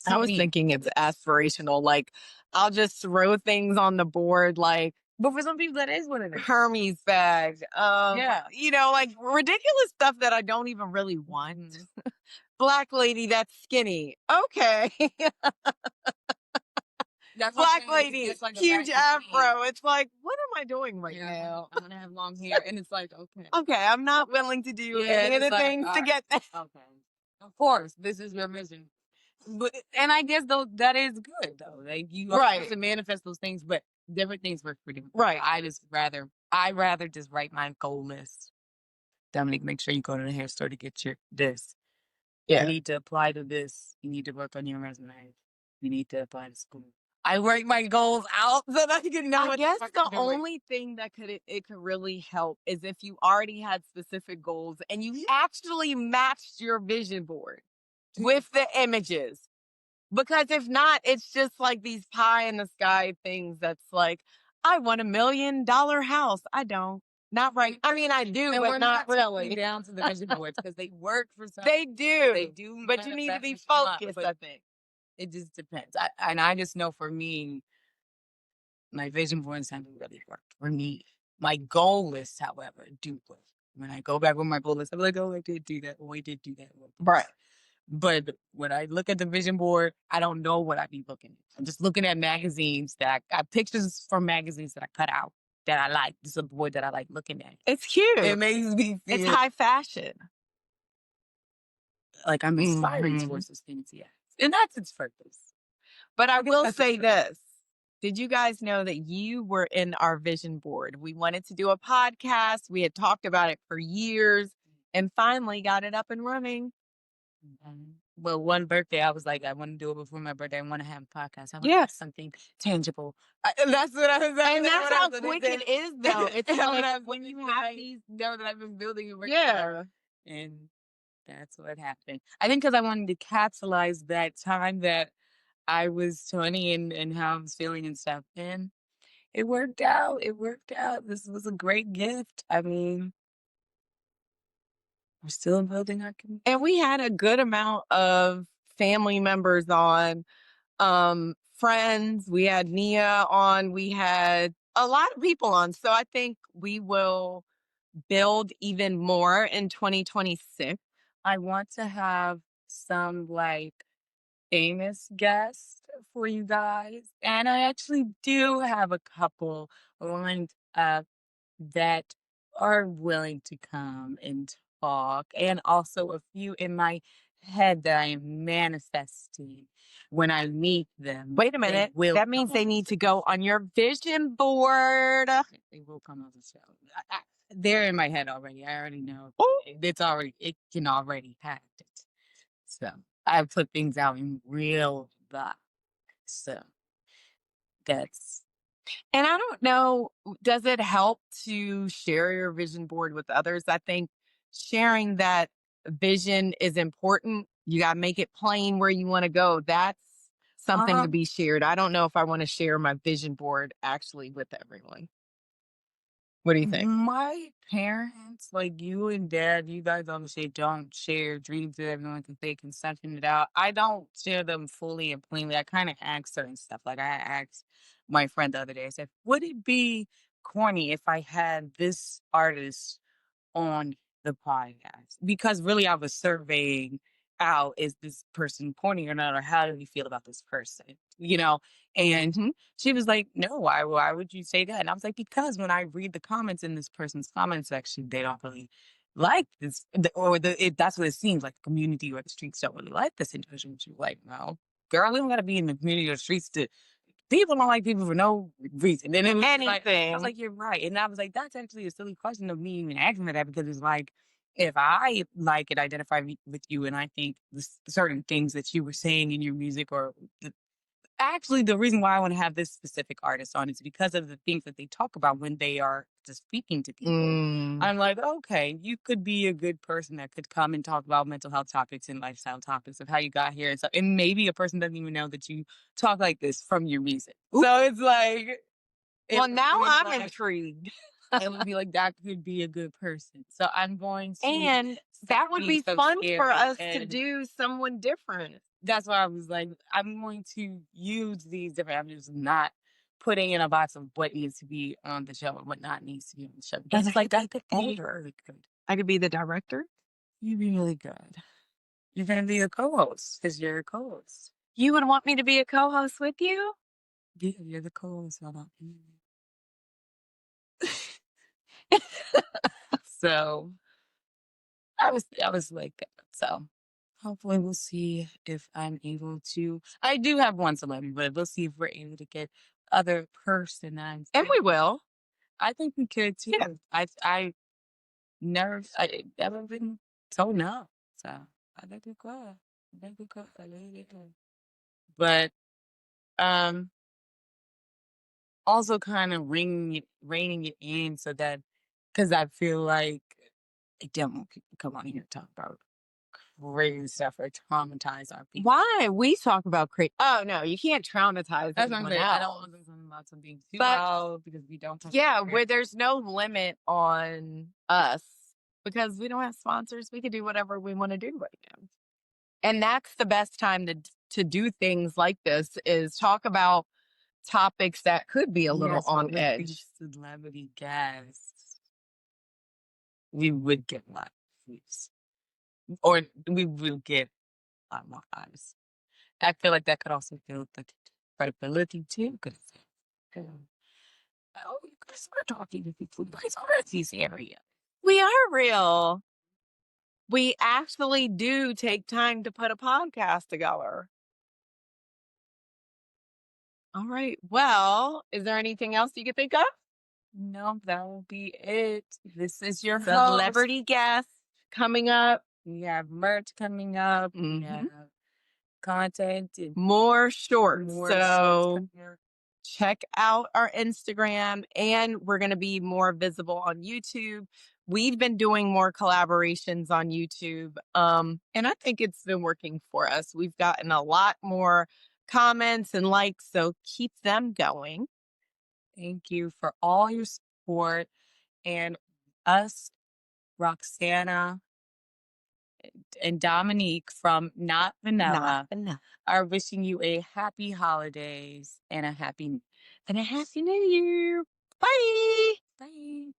I to was me. thinking it's aspirational. Like I'll just throw things on the board like But for some people, that is what it is. Hermes bag. Yeah. You know, like ridiculous stuff that I don't even really want. Mhm. Black lady that's skinny. Okay. That's what I'm Black saying. lady, It's like a huge magazine. afro. It's like, what am I doing right Yeah, now? I'm gonna have long hair, and it's like okay. Okay, I'm not willing to do Yeah, any and of it's the like, things to get that. okay. Of course, this is your mission. But and I guess though that is good though. Like you are supposed Right. to manifest those things, but different things work for different. Right. I rather just write my goal list. Dominique, make sure you go to the hair store to get your this. You Yeah. need to apply to this. You need to work on your resume. You need to apply to school. I write my goals out so that I can know I what guess the fuck the I'm doing. only thing that it could really help is if you already had specific goals and you actually matched your vision board with the images. Because if not, it's just like these pie in the sky things that's like, I want $1 million house. I don't. Not right. I mean, I do, And but we're not not talking really. down to the vision boards because they work for some. They do. They do, But you need to be manifest for some, focused, but I think. it just depends. I just know for me, my vision boards haven't really worked for me. My goal list, however, do work. When I go back with my goal list, I'm like, oh, I did do that. Oh, I did do that. Right. But when I look at the vision board, I don't know what I'd be looking at. I'm just looking at magazines that I got pictures from magazines that I cut out that I like. This is a board that I like looking at. It's cute. It makes me It's feel high fashion. like I'm aspiring Mhm. towards this fancy ass. And that's its purpose. But I I guess will that's its say purpose. this. Did you guys know that you were in our vision board? We wanted to do a podcast. We had talked about it for years and finally got it up and running. Well, one birthday, I was like, I want to do it before my birthday. I want to have a podcast. I want to Yeah. have something tangible. That's what I was saying. And that's how quick it is, though. It's like when you have these, know that I've been building it. yeah. And that's what happened. I think because I wanted to capitalize that time that I was 20 and how I was feeling and stuff. And it worked out. It worked out. This was a great gift. I mean, we're still building our community. And we had a good amount of family members on, friends. We had Nia on. We had a lot of people on. So I think we will build even more in 2026. I want to have some like famous guests for you guys. And I actually do have a couple lined up that are willing to come and talk, and also a few in my head that I am manifesting when I meet them. Wait a They minute. will That come means on they the need to show. go on your vision board. They will come on the show. They're in my head already. I already know. Ooh. It can already have it. So I put things out in real life. So that's And I don't know, does it help to share your vision board with others? I think sharing that vision is important. You got to make it plain where you want to go. That's something to be shared. I don't know if I want to share my vision board actually with everyone. What do you think? my parents, like you and dad, you guys obviously don't share dreams with everyone because they can suction it out. I don't share them fully and plainly. I kind of ask certain stuff. Like I asked my friend the other day, I said, would it be corny if I had this artist on the podcast? Because really I was surveying out, is this person corny or not, or how do you feel about this person? You know? And Mhm. she was like, no, why would you say that? And I was like, because when I read the comments in this person's comment section, they don't really like this, that's what it seems like. The community or the streets don't really like this individual. She was like, no, girl, we don't got to be in the community or the streets to. People don't like people for no reason. And it was like, I was Anything. like, you're right. And I was like, that's actually a silly question of me even asking for that, because it's like, if I like and identify with you, and I think certain things that you were saying in your music, or actually, the reason why I want to have this specific artist on is because of the things that they talk about when they are just speaking to people. Mm. I'm like, okay, you could be a good person that could come and talk about mental health topics and lifestyle topics of how you got here and stuff. And maybe a person doesn't even know that you talk like this from your music. So it's like, Well, now it was I'm like, intrigued. it would be like that could be a good person. So I'm going to And stop that would being be so fun for scary, us to and do someone different. that's why I was like, I'm going to use these different avenues, not putting in a box of what needs to be on the show and what not needs to be on the show. Because And it's I like, could be that the could be editor. really good. I could be the director. You'd be really good. You're going to be the co-host because you're a co-host. You would want me to be a co-host with you? Yeah, you're the co-host. How about you? So I was like that. So hopefully we'll see if I'm able to. I do have one celebrity, but we'll see if we're able to get other person that I'm And we will. I think we could too. Yeah. I never been told no. So I think we could. I think we could. I really could. But um also kind of reining it in, so that, because I feel like I don't want people to come on here and talk about crazy stuff or traumatize our people. Why? We talk about Oh, no, you can't traumatize That's what I'm anyone saying. I don't else. want them talking about something too But loud, because we don't talk yeah, about it. where there's no limit on us because we don't have sponsors. We can do whatever we want to do right now. And that's the best time to do things like this, is talk about topics that could be a little Yes, but on with these edge. celebrity guests, we would get a lot of views, or we will get a lot more eyes. I feel like that could also build the credibility too, because oh, you guys are talking to people. You guys are in this area. We are real. We actually do take time to put a podcast together. All right. Well, is there anything else you could think of? No, that will be it. This is your host. Celebrity guest coming up. We have merch coming up. We Mhm. have content and More shorts. more So coming up. check out our Instagram, and we're going to be more visible on YouTube. We've been doing more collaborations on YouTube. And I think it's been working for us. We've gotten a lot more comments and likes, so keep them going. Thank you for all your support, and us, Roxana and Dominique from Not Not Vanilla, enough. are wishing you a happy holidays and a happy And a happy new year. Bye. bye.